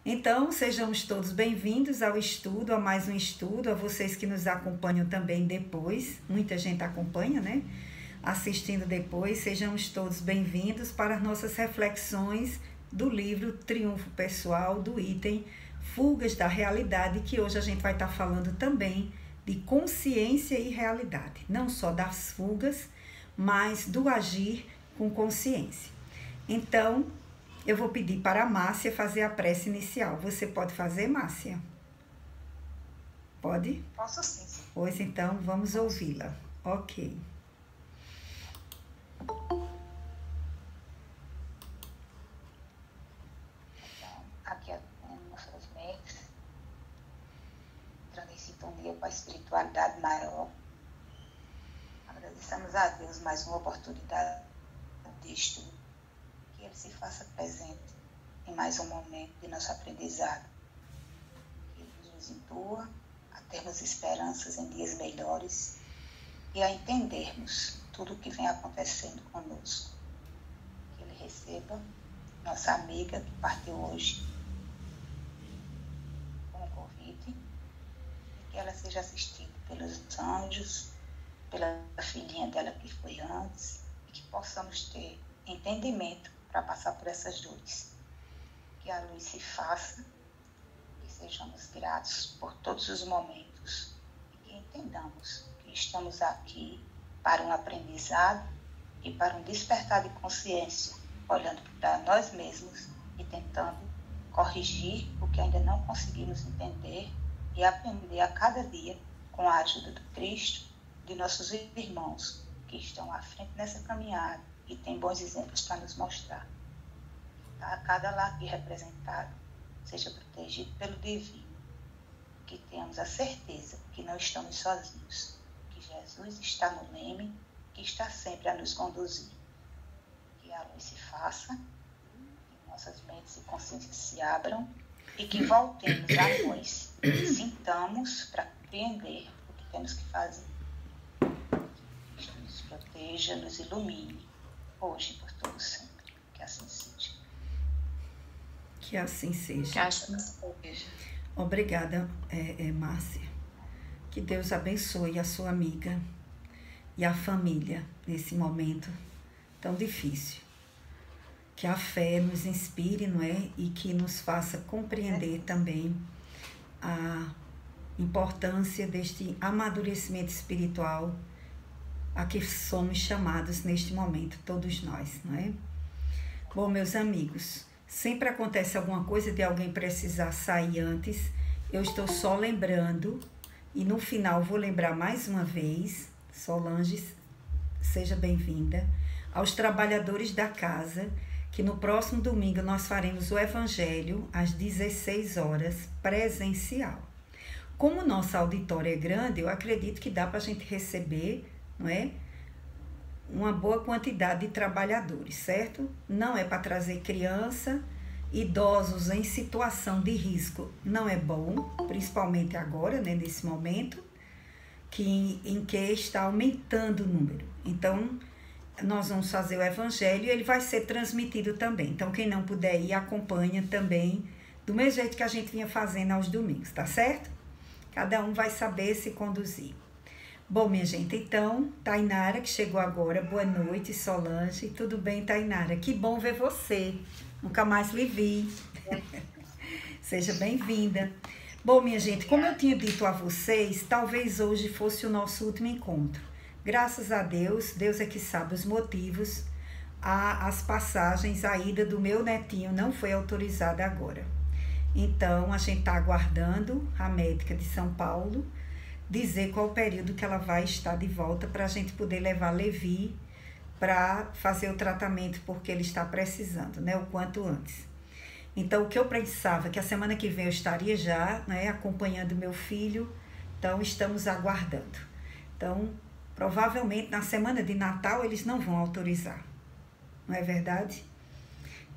Então, sejamos todos bem-vindos ao estudo, a mais um estudo, a vocês que nos acompanham também depois, muita gente acompanha, né? Assistindo depois, sejamos todos bem-vindos para as nossas reflexões do livro Triunfo Pessoal, do item Fugas da Realidade, que hoje a gente vai estar falando também de consciência e realidade, não só das fugas, mas do agir com consciência. Então, eu vou pedir para a Márcia fazer a prece inicial. Você pode fazer, Márcia? Pode? Posso sim. Pois então, vamos ouvi-la. Ok. Então, aqui nossas mentes, entrando em sintonia com a espiritualidade maior. Agradecemos a Deus mais uma oportunidade de estudo. Que Ele se faça presente em mais um momento de nosso aprendizado. Que Ele nos intua a termos esperanças em dias melhores e a entendermos tudo o que vem acontecendo conosco. Que Ele receba nossa amiga que partiu hoje com o convite e que ela seja assistida pelos anjos, pela filhinha dela que foi antes, e que possamos ter entendimento para passar por essas dores. Que a luz se faça, que sejamos gratos por todos os momentos e que entendamos que estamos aqui para um aprendizado e para um despertar de consciência, olhando para nós mesmos e tentando corrigir o que ainda não conseguimos entender e aprender a cada dia com a ajuda do Cristo, de nossos irmãos que estão à frente nessa caminhada e têm bons exemplos para nos mostrar. A cada lar aqui representado seja protegido pelo divino, que tenhamos a certeza que não estamos sozinhos, que Jesus está no leme, que está sempre a nos conduzir. Que a luz se faça, que nossas mentes e consciências se abram e que voltemos a nós, sintamos para compreender o que temos que fazer. Que Cristo nos proteja, nos ilumine, hoje e por todo sempre. Que assim seja. Que assim seja. Que assim seja. Obrigada, Márcia. Que Deus abençoe a sua amiga e a família nesse momento tão difícil. Que a fé nos inspire, não é? E que nos faça compreender também a importância deste amadurecimento espiritual a que somos chamados neste momento, todos nós, não é? Bom, meus amigos, sempre acontece alguma coisa de alguém precisar sair antes, eu estou só lembrando, e no final vou lembrar mais uma vez, Solange, seja bem-vinda, aos trabalhadores da casa, que no próximo domingo nós faremos o Evangelho às 16 horas, presencial. Como nossa auditória é grande, eu acredito que dá para a gente receber, não é? Uma boa quantidade de trabalhadores, certo? Não é para trazer criança, idosos em situação de risco, não é bom, principalmente agora, né, nesse momento, em que está aumentando o número. Então, nós vamos fazer o Evangelho e ele vai ser transmitido também. Então, quem não puder ir, acompanha também, do mesmo jeito que a gente vinha fazendo aos domingos, tá certo? Cada um vai saber se conduzir. Bom, minha gente, então, Tainara, que chegou agora, boa noite, Solange. Tudo bem, Tainara? Que bom ver você. Nunca mais lhe vi. Seja bem-vinda. Bom, minha gente, como eu tinha dito a vocês, talvez hoje fosse o nosso último encontro. Graças a Deus, Deus é que sabe os motivos. As passagens, a ida do meu netinho não foi autorizada agora. Então, a gente está aguardando a médica de São Paulo dizer qual o período que ela vai estar de volta para a gente poder levar Levi para fazer o tratamento, porque ele está precisando, né, o quanto antes. Então, o que eu pensava que a semana que vem eu estaria já, né, acompanhando meu filho, então estamos aguardando. Então, provavelmente na semana de Natal eles não vão autorizar, não é verdade?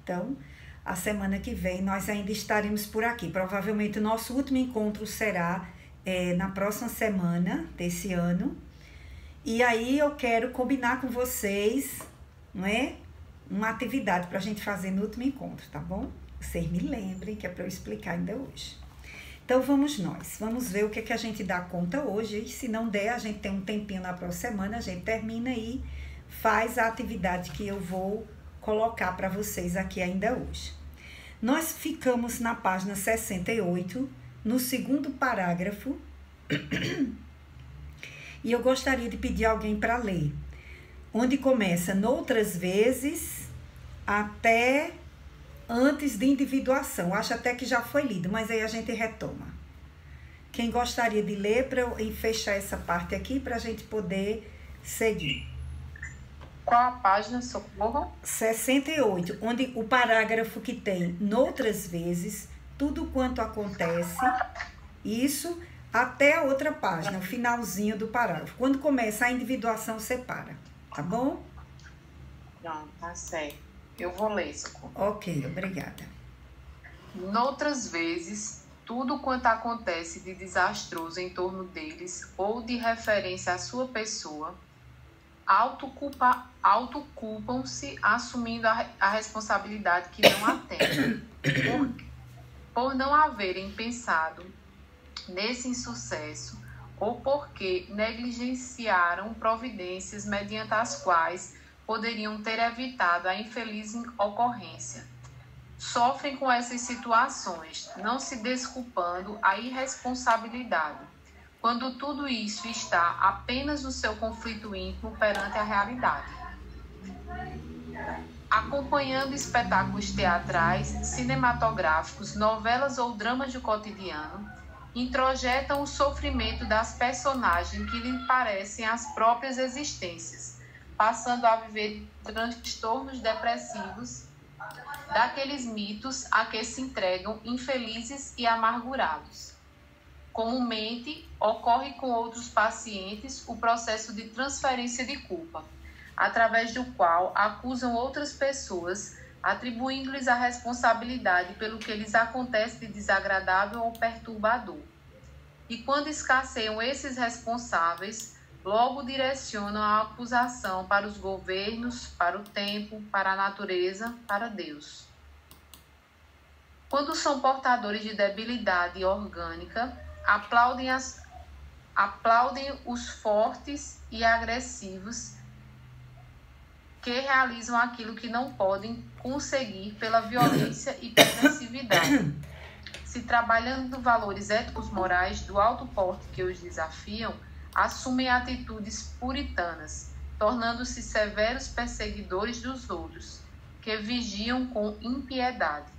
Então, a semana que vem nós ainda estaremos por aqui. Provavelmente o nosso último encontro será na próxima semana desse ano. E aí eu quero combinar com vocês, não é? Uma atividade para a gente fazer no último encontro, tá bom? Vocês me lembrem que é para eu explicar ainda hoje. Então vamos nós, vamos ver o que, que a gente dá conta hoje. E se não der, a gente tem um tempinho na próxima semana, a gente termina e faz a atividade que eu vou colocar para vocês aqui ainda hoje. Nós ficamos na página 68, no segundo parágrafo, e eu gostaria de pedir alguém para ler, onde começa noutras vezes até antes de individuação. Acho até que já foi lido, mas aí a gente retoma. Quem gostaria de ler para eu fechar essa parte aqui para a gente poder seguir? Qual a página, Socorro? 68, onde o parágrafo que tem noutras vezes, tudo quanto acontece, isso até a outra página, o finalzinho do parágrafo. Quando começa a individuação, separa, tá bom? Não, tá certo. Eu vou ler, Socorro. Ok, obrigada. Noutras vezes, tudo quanto acontece de desastroso em torno deles ou de referência à sua pessoa, autoculpam-se assumindo a responsabilidade que não a têm, por não haverem pensado nesse insucesso ou porque negligenciaram providências mediante as quais poderiam ter evitado a infeliz ocorrência. Sofrem com essas situações, não se desculpando a irresponsabilidade, quando tudo isso está apenas no seu conflito íntimo perante a realidade. Acompanhando espetáculos teatrais, cinematográficos, novelas ou dramas do cotidiano, introjetam o sofrimento das personagens que lhe parecem as próprias existências, passando a viver transtornos depressivos daqueles mitos a que se entregam infelizes e amargurados. Comumente, ocorre com outros pacientes o processo de transferência de culpa, através do qual acusam outras pessoas, atribuindo-lhes a responsabilidade pelo que lhes acontece de desagradável ou perturbador. E quando escasseiam esses responsáveis, logo direcionam a acusação para os governos, para o tempo, para a natureza, para Deus. Quando são portadores de debilidade orgânica, aplaudem os fortes e agressivos que realizam aquilo que não podem conseguir pela violência e permissividade. Se trabalhando valores éticos morais do alto porte que os desafiam, assumem atitudes puritanas, tornando-se severos perseguidores dos outros, que vigiam com impiedade,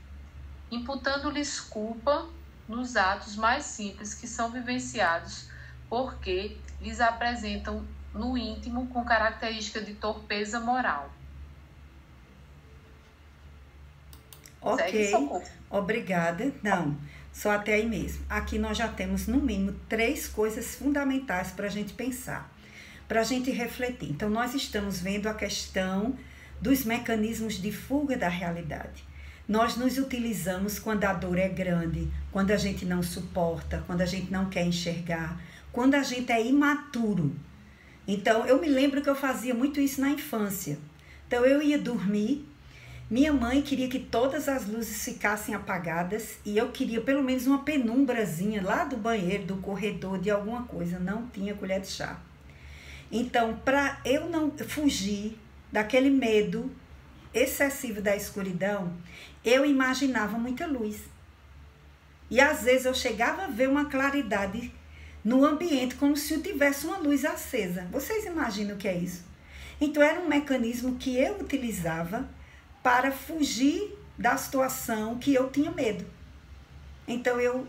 imputando-lhes culpa nos atos mais simples que são vivenciados, porque lhes apresentam no íntimo com característica de torpeza moral. Ok, obrigada. Não, só até aí mesmo. Aqui nós já temos, no mínimo, 3 coisas fundamentais para a gente pensar, para a gente refletir. Então, nós estamos vendo a questão dos mecanismos de fuga da realidade. Nós nos utilizamos quando a dor é grande, quando a gente não suporta, quando a gente não quer enxergar, quando a gente é imaturo. Então, eu me lembro que eu fazia muito isso na infância. Então, eu ia dormir, minha mãe queria que todas as luzes ficassem apagadas e eu queria pelo menos uma penumbrazinha lá do banheiro, do corredor, de alguma coisa. Não tinha colher de chá. Então, para eu não fugir daquele medo excessivo da escuridão, eu imaginava muita luz. E às vezes eu chegava a ver uma claridade no ambiente, como se eu tivesse uma luz acesa. Vocês imaginam o que é isso? Então era um mecanismo que eu utilizava para fugir da situação que eu tinha medo. Então eu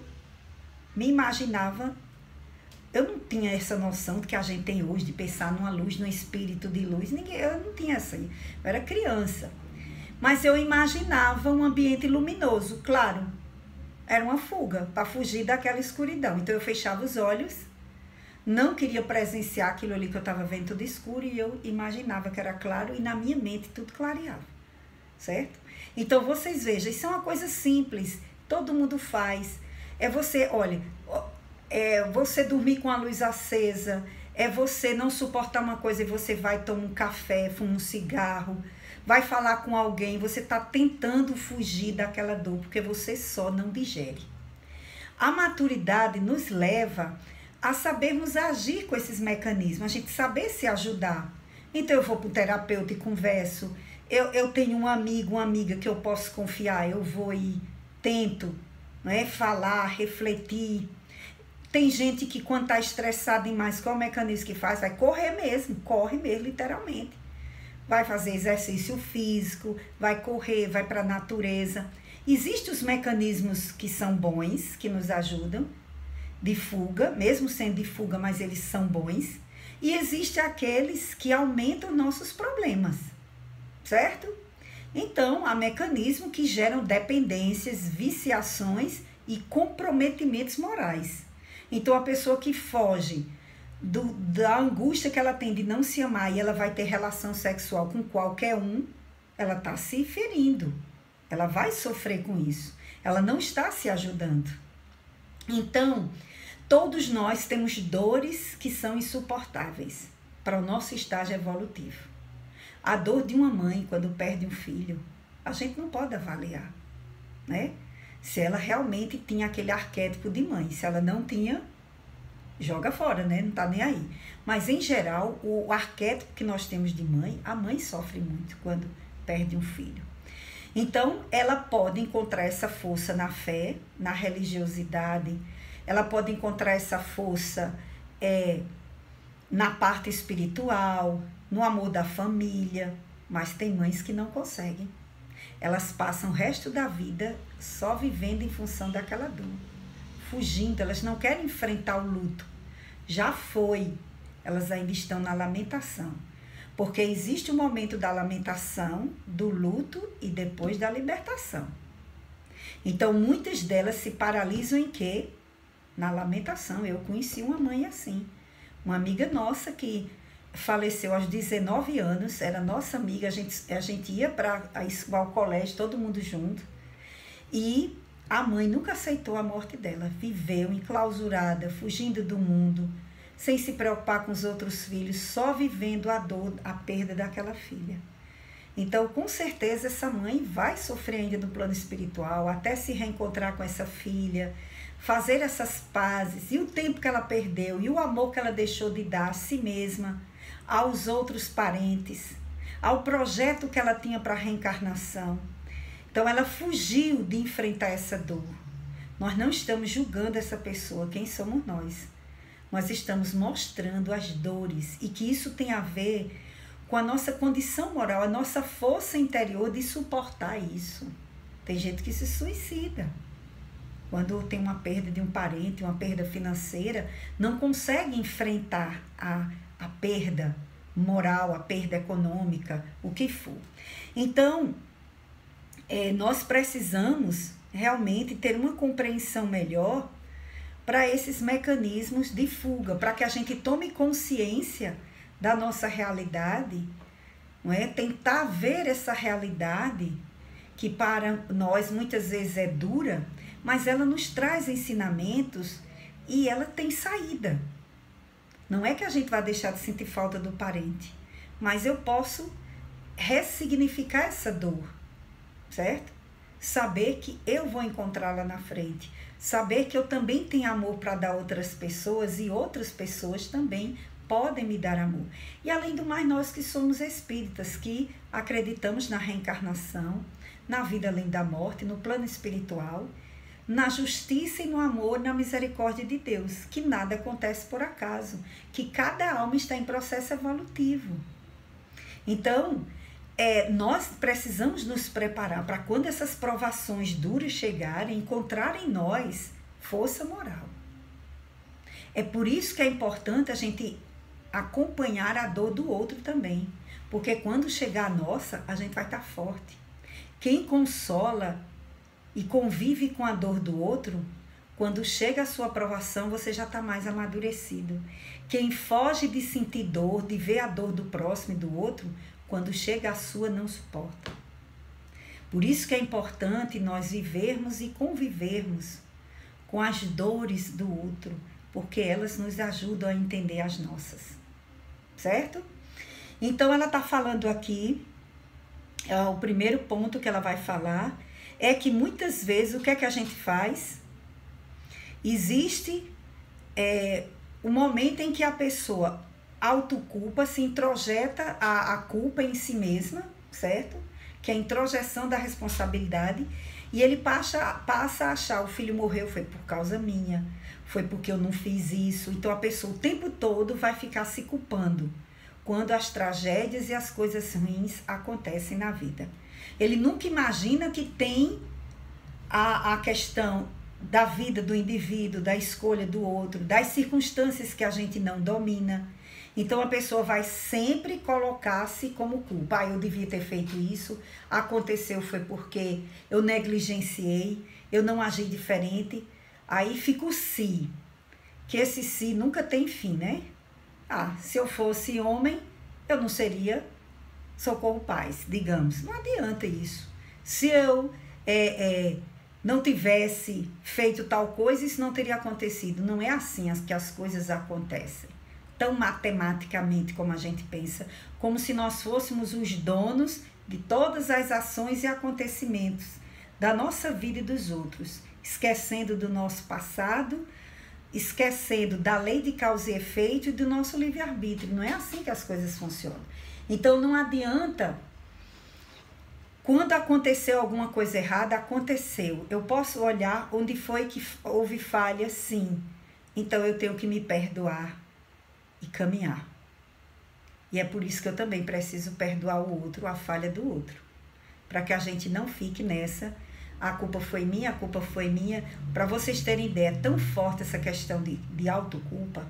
me imaginava, eu não tinha essa noção que a gente tem hoje de pensar numa luz, num espírito de luz. Eu não tinha essa, eu era criança. Mas eu imaginava um ambiente luminoso, claro. Era uma fuga, para fugir daquela escuridão. Então eu fechava os olhos, não queria presenciar aquilo ali que eu estava vendo tudo escuro, e eu imaginava que era claro, e na minha mente tudo clareava, certo? Então vocês vejam, isso é uma coisa simples, todo mundo faz. É você, olha, é você dormir com a luz acesa, é você não suportar uma coisa e você vai tomar um café, fuma um cigarro, vai falar com alguém, você está tentando fugir daquela dor, porque você só não digere. A maturidade nos leva a sabermos agir com esses mecanismos, a gente saber se ajudar. Então eu vou para o terapeuta e converso, eu tenho um amigo, uma amiga que eu posso confiar, eu vou e tento, né, falar, refletir. Tem gente que quando está estressado demais, qual é o mecanismo que faz? Vai correr mesmo, corre mesmo, literalmente. Vai fazer exercício físico, vai correr, vai para a natureza. Existem os mecanismos que são bons, que nos ajudam, de fuga, mesmo sendo de fuga, mas eles são bons. E existem aqueles que aumentam nossos problemas, certo? Então, há mecanismos que geram dependências, viciações e comprometimentos morais. Então, a pessoa que foge da angústia que ela tem de não se amar e ela vai ter relação sexual com qualquer um, ela está se ferindo. Ela vai sofrer com isso. Ela não está se ajudando. Então, todos nós temos dores que são insuportáveis para o nosso estágio evolutivo. A dor de uma mãe quando perde um filho, a gente não pode avaliar, né? Se ela realmente tinha aquele arquétipo de mãe. Se ela não tinha, joga fora, né? Não tá nem aí. Mas, em geral, o arquétipo que nós temos de mãe, a mãe sofre muito quando perde um filho. Então, ela pode encontrar essa força na fé, na religiosidade, ela pode encontrar essa força na parte espiritual, no amor da família, mas tem mães que não conseguem. Elas passam o resto da vida só vivendo em função daquela dor, fugindo, elas não querem enfrentar o luto. Já foi, elas ainda estão na lamentação. Porque existe um momento da lamentação, do luto e depois da libertação. Então, muitas delas se paralisam em quê? Na lamentação. Eu conheci uma mãe assim. Uma amiga nossa que faleceu aos 19 anos, era nossa amiga, a gente ia ao colégio, todo mundo junto. E a mãe nunca aceitou a morte dela. Viveu enclausurada, fugindo do mundo, sem se preocupar com os outros filhos, só vivendo a dor, a perda daquela filha. Então, com certeza, essa mãe vai sofrer ainda no plano espiritual, até se reencontrar com essa filha, fazer essas pazes, e o tempo que ela perdeu, e o amor que ela deixou de dar a si mesma, aos outros parentes, ao projeto que ela tinha para a reencarnação. Então, ela fugiu de enfrentar essa dor. Nós não estamos julgando essa pessoa, quem somos nós? Nós estamos mostrando as dores e que isso tem a ver com a nossa condição moral, a nossa força interior de suportar isso. Tem gente que se suicida. Quando tem uma perda de um parente, uma perda financeira, não consegue enfrentar a perda moral, a perda econômica, o que for. Então, nós precisamos realmente ter uma compreensão melhor para esses mecanismos de fuga, para que a gente tome consciência da nossa realidade, não é? Tentar ver essa realidade que para nós muitas vezes é dura, mas ela nos traz ensinamentos e ela tem saída. Não é que a gente vai deixar de sentir falta do parente, mas eu posso ressignificar essa dor, certo? Saber que eu vou encontrá-la na frente. Saber que eu também tenho amor para dar a outras pessoas e outras pessoas também podem me dar amor. E além do mais, nós que somos espíritas, que acreditamos na reencarnação, na vida além da morte, no plano espiritual, na justiça e no amor, na misericórdia de Deus, que nada acontece por acaso, que cada alma está em processo evolutivo. Então, nós precisamos nos preparar para quando essas provações duras chegarem, encontrar em nós força moral. É por isso que é importante a gente acompanhar a dor do outro também, porque quando chegar a nossa, a gente vai estar forte. Quem consola e convive com a dor do outro, quando chega a sua provação, você já está mais amadurecido. Quem foge de sentir dor, de ver a dor do próximo e do outro, quando chega a sua, não suporta. Por isso que é importante nós vivermos e convivermos com as dores do outro, porque elas nos ajudam a entender as nossas. Certo? Então, ela está falando aqui o primeiro ponto que ela vai falar é que muitas vezes o que é que a gente faz? Existe o momento em que a pessoa autoculpa, se introjeta a culpa em si mesma, certo? Que é a introjeção da responsabilidade, e ele passa a achar, o filho morreu, foi por causa minha, foi porque eu não fiz isso. Então a pessoa o tempo todo vai ficar se culpando quando as tragédias e as coisas ruins acontecem na vida. Ele nunca imagina que tem a questão da vida do indivíduo, da escolha do outro, das circunstâncias que a gente não domina. Então a pessoa vai sempre colocar-se como culpa. Eu devia ter feito isso, aconteceu foi porque eu negligenciei, eu não agi diferente. Aí fica o si, que esse si nunca tem fim, né? Se eu fosse homem, eu não seria Socorro Paz, digamos. Não adianta isso. Se eu não tivesse feito tal coisa, isso não teria acontecido. Não é assim que as coisas acontecem. Tão matematicamente como a gente pensa, como se nós fôssemos os donos de todas as ações e acontecimentos da nossa vida e dos outros, esquecendo do nosso passado, esquecendo da lei de causa e efeito e do nosso livre-arbítrio. Não é assim que as coisas funcionam. Então não adianta, quando aconteceu alguma coisa errada, aconteceu. Eu posso olhar onde foi que houve falha, sim. Então eu tenho que me perdoar e caminhar. E é por isso que eu também preciso perdoar o outro, a falha do outro. Para que a gente não fique nessa, a culpa foi minha, a culpa foi minha. Para vocês terem ideia, é tão forte essa questão de autoculpa,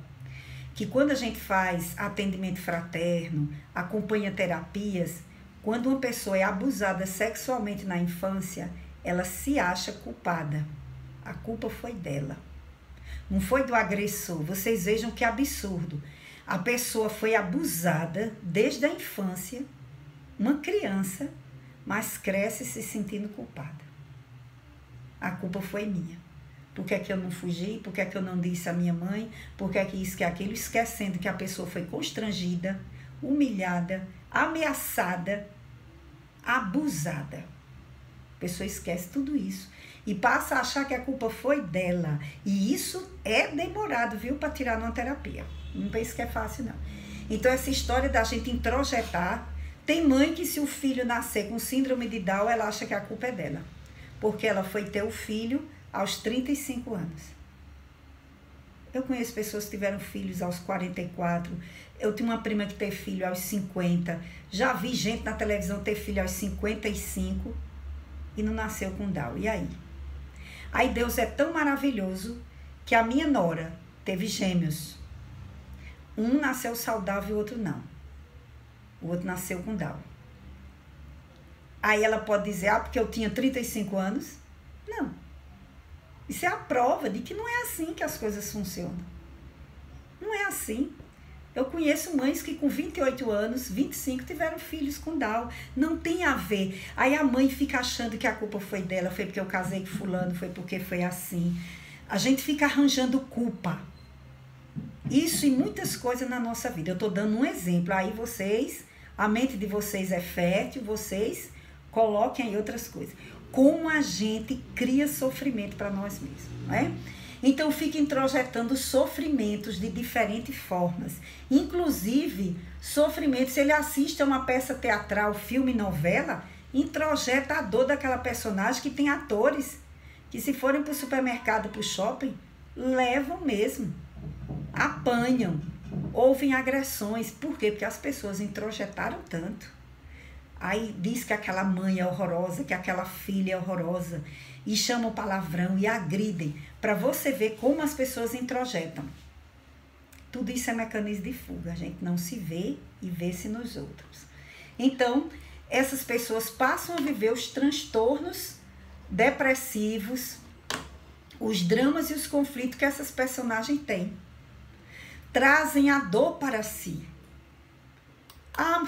que quando a gente faz atendimento fraterno, acompanha terapias, quando uma pessoa é abusada sexualmente na infância, ela se acha culpada. A culpa foi dela. Não foi do agressor. Vocês vejam que absurdo. A pessoa foi abusada desde a infância, uma criança, mas cresce se sentindo culpada. A culpa foi minha. Por que é que eu não fugi? Por que é que eu não disse à minha mãe? Por que é que isso, que aquilo? Esquecendo que a pessoa foi constrangida, humilhada, ameaçada, abusada. A pessoa esquece tudo isso e passa a achar que a culpa foi dela. E isso é demorado, viu, para tirar numa terapia. Não pense que é fácil, não. Então, essa história da gente introjetar... Tem mãe que, se o filho nascer com síndrome de Down, ela acha que a culpa é dela. Porque ela foi ter o filho aos 35 anos. Eu conheço pessoas que tiveram filhos aos 44. Eu tinha uma prima que teve filho aos 50. Já vi gente na televisão ter filho aos 55 e não nasceu com Down. E aí? Aí Deus é tão maravilhoso que a minha nora teve gêmeos. Um nasceu saudável e o outro não. O outro nasceu com Down. Aí ela pode dizer, porque eu tinha 35 anos? Não. Isso é a prova de que não é assim que as coisas funcionam. Não é assim. Eu conheço mães que com 28 anos, 25, tiveram filhos com Down. Não tem a ver. Aí a mãe fica achando que a culpa foi dela, foi porque eu casei com fulano, foi porque foi assim. A gente fica arranjando culpa. Isso e muitas coisas na nossa vida. Eu estou dando um exemplo. Aí vocês, a mente de vocês é fértil, vocês coloquem aí outras coisas. Como a gente cria sofrimento para nós mesmos, né? Então, fica introjetando sofrimentos de diferentes formas. Inclusive, sofrimento, se ele assiste a uma peça teatral, filme, novela, introjeta a dor daquela personagem, que tem atores que, se forem para o supermercado, para o shopping, levam mesmo, apanham, ouvem agressões. Por quê? Porque as pessoas introjetaram tanto. Aí diz que aquela mãe é horrorosa, que aquela filha é horrorosa, e chamam palavrão e agridem, para você ver como as pessoas introjetam. Tudo isso é mecanismo de fuga, a gente não se vê e vê-se nos outros. Então, essas pessoas passam a viver os transtornos depressivos, os dramas e os conflitos que essas personagens têm. Trazem a dor para si.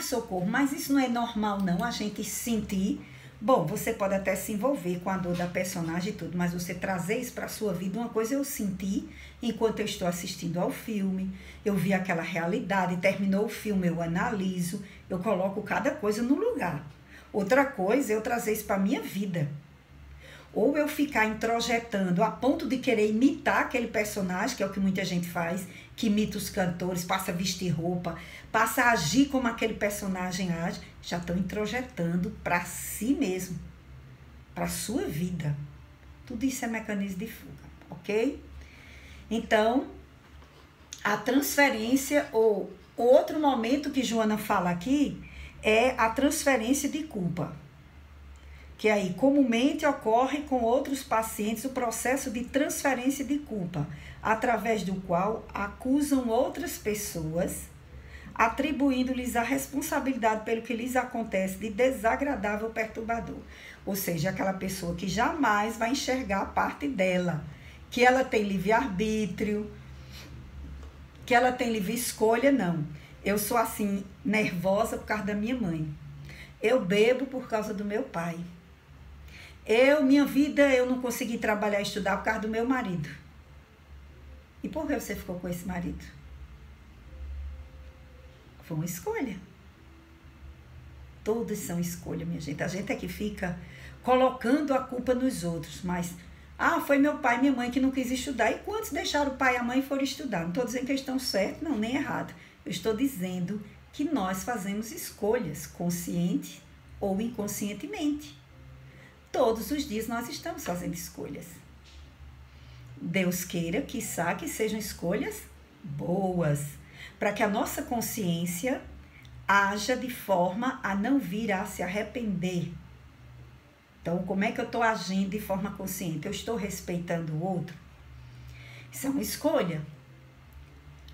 Socorro, mas isso não é normal não, a gente sentir. Bom, você pode até se envolver com a dor da personagem e tudo, mas você trazer isso para a sua vida, uma coisa eu senti enquanto eu estou assistindo ao filme, eu vi aquela realidade, terminou o filme, eu analiso, eu coloco cada coisa no lugar. Outra coisa é eu trazer isso para a minha vida. Ou eu ficar introjetando a ponto de querer imitar aquele personagem, que é o que muita gente faz, que imita os cantores, passa a vestir roupa, passa a agir como aquele personagem age, já estão introjetando para si mesmo, para a sua vida. Tudo isso é mecanismo de fuga, ok? Então, a transferência, ou outro momento que Joana fala aqui, é a transferência de culpa. Que aí comumente ocorre com outros pacientes o processo de transferência de culpa, através do qual acusam outras pessoas, atribuindo-lhes a responsabilidade pelo que lhes acontece de desagradável ou perturbador. Ou seja, aquela pessoa que jamais vai enxergar a parte dela, que ela tem livre-arbítrio, que ela tem livre escolha, não. Eu sou assim, nervosa por causa da minha mãe. Eu bebo por causa do meu pai. Minha vida, eu não consegui trabalhar e estudar por causa do meu marido. E por que você ficou com esse marido? Foi uma escolha. Todas são escolha, minha gente. A gente é que fica colocando a culpa nos outros, mas, foi meu pai e minha mãe que não quis estudar. E quantos deixaram o pai e a mãe e foram estudar? Não estou dizendo que eles estão certos, não, nem errado. Eu estou dizendo que nós fazemos escolhas, consciente ou inconscientemente. Todos os dias nós estamos fazendo escolhas. Deus queira, quiçá, que sejam escolhas boas, para que a nossa consciência haja de forma a não vir a se arrepender. Então, como é que eu estou agindo de forma consciente? Eu estou respeitando o outro? Isso é uma escolha.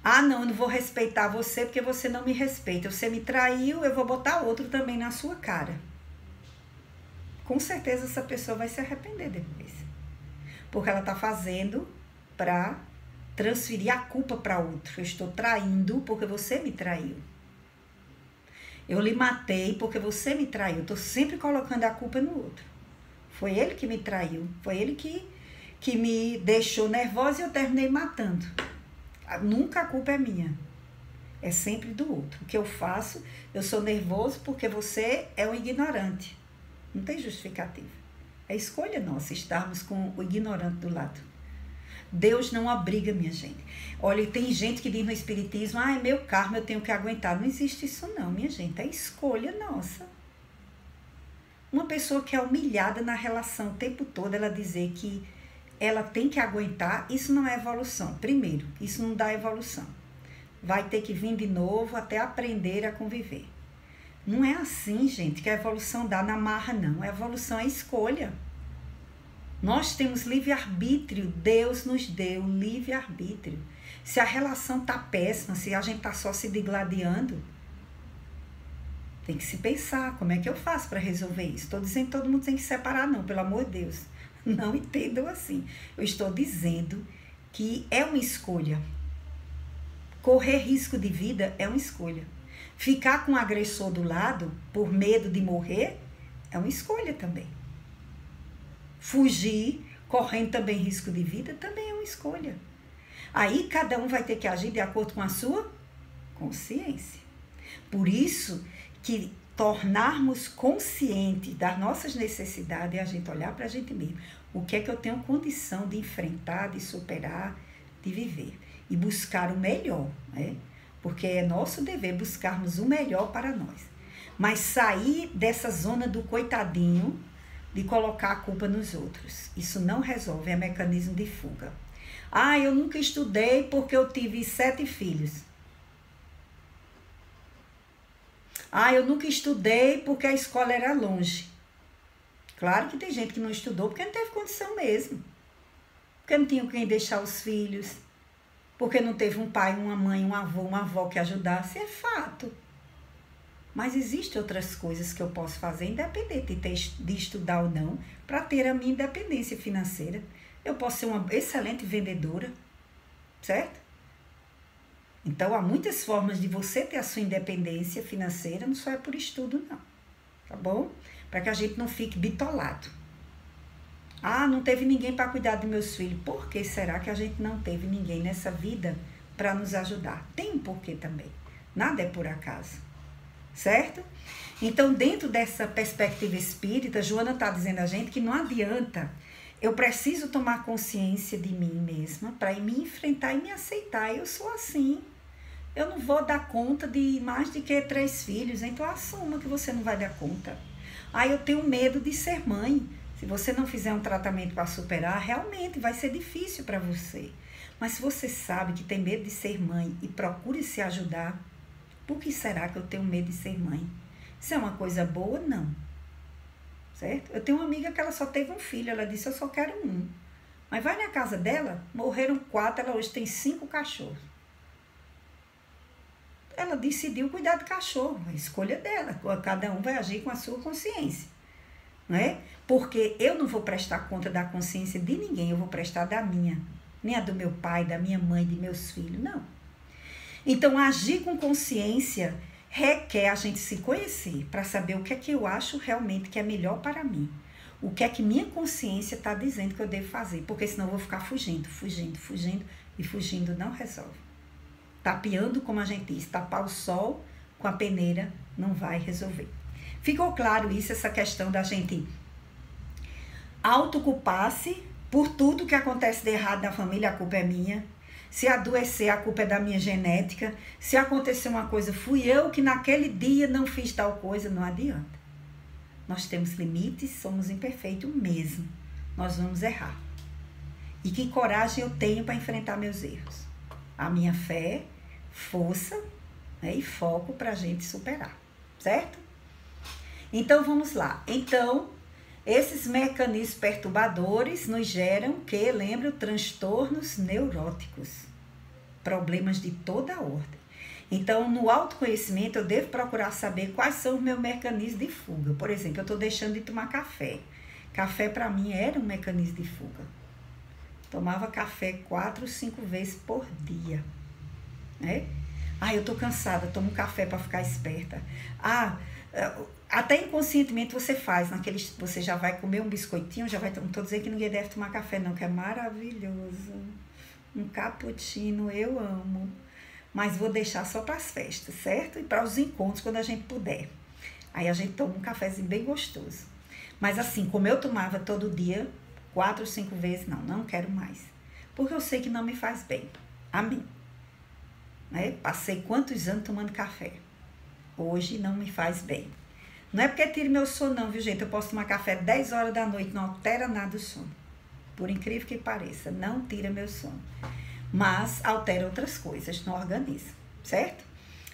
Não, eu não vou respeitar você porque você não me respeita. Você me traiu, eu vou botar outro também na sua cara. Com certeza essa pessoa vai se arrepender depois. Porque ela está fazendo para transferir a culpa para outro. Eu estou traindo porque você me traiu. Eu lhe matei porque você me traiu. Estou sempre colocando a culpa no outro. Foi ele que me traiu. Foi ele que me deixou nervosa e eu terminei matando. Nunca a culpa é minha. É sempre do outro. O que eu faço, eu sou nervoso porque você é um ignorante. Não tem justificativa. É escolha nossa estarmos com o ignorante do lado. Deus não obriga, minha gente. Olha, tem gente que diz no espiritismo, é meu karma, eu tenho que aguentar. Não existe isso não, minha gente. É escolha nossa. Uma pessoa que é humilhada na relação o tempo todo, ela dizer que ela tem que aguentar, isso não é evolução. Primeiro, isso não dá evolução. Vai ter que vir de novo até aprender a conviver. Não é assim, gente, que a evolução dá na marra, não. A evolução é escolha. Nós temos livre-arbítrio. Deus nos deu livre-arbítrio. Se a relação está péssima, se a gente está só se digladiando, tem que se pensar, como é que eu faço para resolver isso? Estou dizendo que todo mundo tem que separar, não, pelo amor de Deus. Não entendam assim. Eu estou dizendo que é uma escolha. Correr risco de vida é uma escolha. Ficar com o agressor do lado por medo de morrer é uma escolha também. Fugir, correndo também risco de vida, também é uma escolha. Aí cada um vai ter que agir de acordo com a sua consciência. Por isso que tornarmos conscientes das nossas necessidades é a gente olhar para a gente mesmo. O que é que eu tenho condição de enfrentar, de superar, de viver. E buscar o melhor, né? Porque é nosso dever buscarmos o melhor para nós. Mas sair dessa zona do coitadinho, de colocar a culpa nos outros. Isso não resolve, é mecanismo de fuga. Eu nunca estudei porque eu tive 7 filhos. Eu nunca estudei porque a escola era longe. Claro que tem gente que não estudou porque não teve condição mesmo. Porque não tinha quem deixar os filhos. Porque não teve um pai, uma mãe, um avô, uma avó que ajudasse. É fato. Mas existem outras coisas que eu posso fazer, independente de estudar ou não, para ter a minha independência financeira. Eu posso ser uma excelente vendedora, certo? Então, há muitas formas de você ter a sua independência financeira, não só é por estudo, não. Tá bom? Para que a gente não fique bitolado. Não teve ninguém para cuidar dos meus filhos. Por que será que a gente não teve ninguém nessa vida para nos ajudar? Tem um porquê também. Nada é por acaso. certo? Então, dentro dessa perspectiva espírita, Joana está dizendo a gente que não adianta, eu preciso tomar consciência de mim mesma para me enfrentar e me aceitar. Eu sou assim. Eu não vou dar conta de mais de que 3 filhos, então assuma que você não vai dar conta. Eu tenho medo de ser mãe. Se você não fizer um tratamento para superar, realmente vai ser difícil para você. Mas se você sabe que tem medo de ser mãe e procure se ajudar, por que será que eu tenho medo de ser mãe? Isso é uma coisa boa? Não. Certo? Eu tenho uma amiga que ela só teve um filho, ela disse, eu só quero um. Mas vai na casa dela, morreram 4, ela hoje tem 5 cachorros. Ela decidiu cuidar do cachorro, a escolha dela, cada um vai agir com a sua consciência, não é? Porque eu não vou prestar conta da consciência de ninguém, eu vou prestar da minha, nem a do meu pai, da minha mãe, de meus filhos, não. Então, agir com consciência requer a gente se conhecer para saber o que é que eu acho realmente que é melhor para mim. O que é que minha consciência está dizendo que eu devo fazer, porque senão eu vou ficar fugindo, e fugindo não resolve. Tapeando, como a gente diz, tapar o sol com a peneira não vai resolver. Ficou claro isso, essa questão da gente autoculpar-se por tudo que acontece de errado na família, a culpa é minha. Se adoecer, a culpa é da minha genética. Se acontecer uma coisa, fui eu que naquele dia não fiz tal coisa, não adianta. Nós temos limites, somos imperfeitos mesmo. Nós vamos errar. E que coragem eu tenho para enfrentar meus erros? A minha fé, força, né, e foco para a gente superar, certo? Então, vamos lá. Então, esses mecanismos perturbadores nos geram, que lembram, transtornos neuróticos, problemas de toda a ordem. Então, no autoconhecimento, eu devo procurar saber quais são os meus mecanismos de fuga. Por exemplo, eu estou deixando de tomar café. Café, para mim, era um mecanismo de fuga. Tomava café 4, 5 vezes por dia, né? Eu tô cansada, tomo café para ficar esperta. Até inconscientemente você faz, você já vai comer um biscoitinho, não tô dizendo que ninguém deve tomar café não, que é maravilhoso. Um cappuccino, eu amo. Mas vou deixar só para as festas, certo? E para os encontros, quando a gente puder. Aí a gente toma um cafezinho bem gostoso. Mas assim, como eu tomava todo dia, 4 ou 5 vezes, não quero mais. Porque eu sei que não me faz bem. A mim. Né? Passei quantos anos tomando café. Hoje não me faz bem. Não é porque tire meu sono, não, viu, gente? Eu posso tomar café 10 horas da noite, não altera nada o sono. Por incrível que pareça, não tira meu sono. Mas altera outras coisas no organismo, certo?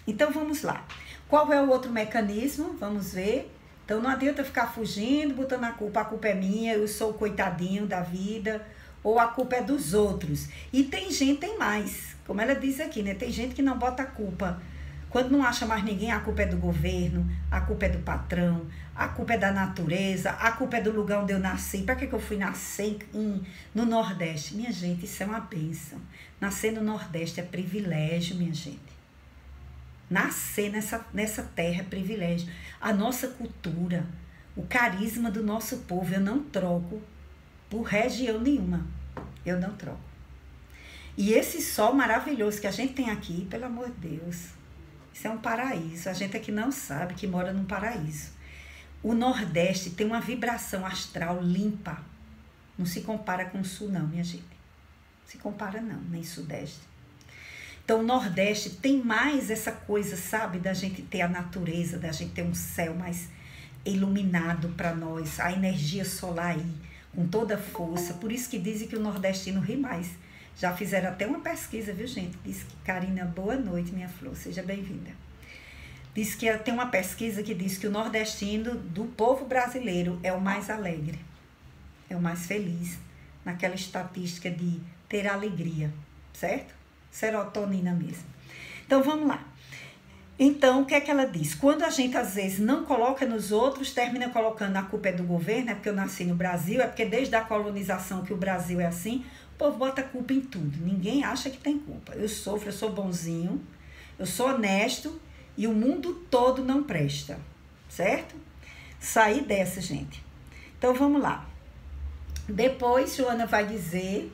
Então, vamos lá. Qual é o outro mecanismo? Vamos ver. Então, não adianta ficar fugindo, botando a culpa é minha, eu sou o coitadinho da vida, ou a culpa é dos outros. E tem gente, tem mais, como ela diz aqui, né? Tem gente que não bota a culpa. Quando não acha mais ninguém, a culpa é do governo, a culpa é do patrão, a culpa é da natureza, a culpa é do lugar onde eu nasci. Para que eu fui nascer no Nordeste? Minha gente, isso é uma bênção. Nascer no Nordeste é privilégio, minha gente. Nascer nessa terra é privilégio. A nossa cultura, o carisma do nosso povo, eu não troco por região nenhuma. Eu não troco. E esse sol maravilhoso que a gente tem aqui, pelo amor de Deus, isso é um paraíso. A gente aqui não sabe que mora num paraíso. O Nordeste tem uma vibração astral limpa. Não se compara com o Sul, não, minha gente. Não se compara, não, nem Sudeste. Então, o Nordeste tem mais essa coisa, sabe, da gente ter a natureza, da gente ter um céu mais iluminado para nós, a energia solar aí, com toda a força. Por isso que dizem que o nordestino ri mais. Já fizeram até uma pesquisa, viu, gente? Diz que, Karina, boa noite, minha flor, seja bem-vinda. Diz que tem uma pesquisa que diz que o nordestino do povo brasileiro é o mais alegre, é o mais feliz, naquela estatística de ter alegria, certo? Serotonina mesmo. Então, vamos lá. Então, o que é que ela diz? Quando a gente, às vezes, não coloca nos outros, termina colocando a culpa é do governo, é porque eu nasci no Brasil, é porque desde a colonização que o Brasil é assim, o povo bota culpa em tudo. Ninguém acha que tem culpa. Eu sofro, eu sou bonzinho, eu sou honesto e o mundo todo não presta, certo? Sair dessa, gente. Então, vamos lá. Depois, Joana vai dizer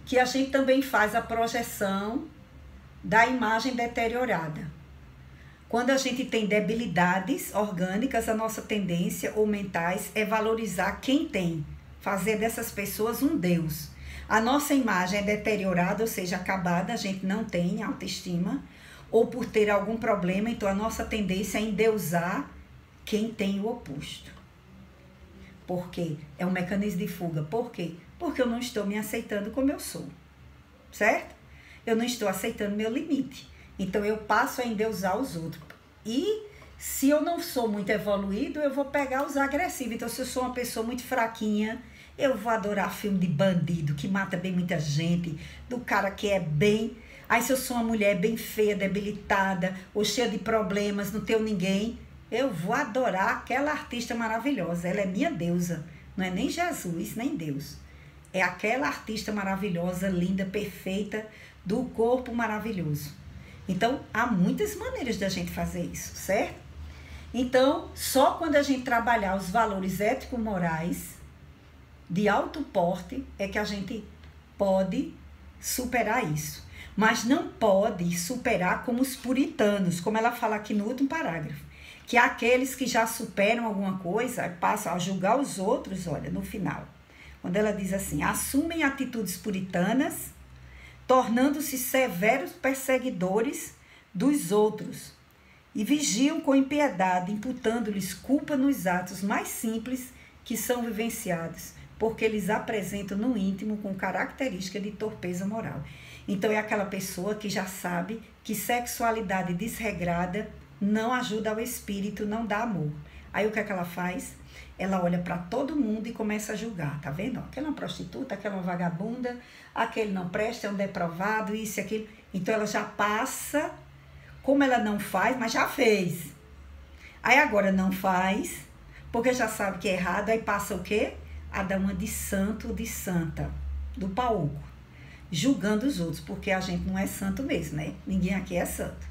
que a gente também faz a projeção da imagem deteriorada. Quando a gente tem debilidades orgânicas, a nossa tendência ou mentais é valorizar quem tem, fazer dessas pessoas um Deus. A nossa imagem é deteriorada, ou seja, acabada, a gente não tem autoestima, ou por ter algum problema, então a nossa tendência é endeusar quem tem o oposto. Por quê? É um mecanismo de fuga. Por quê? Porque eu não estou me aceitando como eu sou, certo? Eu não estou aceitando meu limite. Então, eu passo a endeusar os outros. E se eu não sou muito evoluído, eu vou pegar os agressivos. Então, se eu sou uma pessoa muito fraquinha, eu vou adorar filme de bandido, que mata bem muita gente, do cara que é bem... Aí, se eu sou uma mulher bem feia, debilitada, ou cheia de problemas, não tenho ninguém, eu vou adorar aquela artista maravilhosa. Ela é minha deusa. Não é nem Jesus, nem Deus. É aquela artista maravilhosa, linda, perfeita, do corpo maravilhoso. Então, há muitas maneiras da gente fazer isso, certo? Então, só quando a gente trabalhar os valores ético-morais de alto porte é que a gente pode superar isso. Mas não pode superar como os puritanos, como ela fala aqui no último parágrafo, que aqueles que já superam alguma coisa passam a julgar os outros, olha, no final. Quando ela diz assim, assumem atitudes puritanas, tornando-se severos perseguidores dos outros, e vigiam com impiedade, imputando-lhes culpa nos atos mais simples que são vivenciados, porque eles apresentam no íntimo com característica de torpeza moral. Então é aquela pessoa que já sabe que sexualidade desregrada não ajuda ao espírito, não dá amor. Aí o que é que ela faz? Ela olha para todo mundo e começa a julgar, tá vendo? Aquela é uma prostituta, aquela é uma vagabunda, aquele não presta, é um deprovado, isso e aquilo. Então ela já passa, como ela não faz, mas já fez. Aí agora não faz, porque já sabe que é errado, aí passa o quê? A dar uma de santo ou de santa, do pauco, julgando os outros, porque a gente não é santo mesmo, né? Ninguém aqui é santo.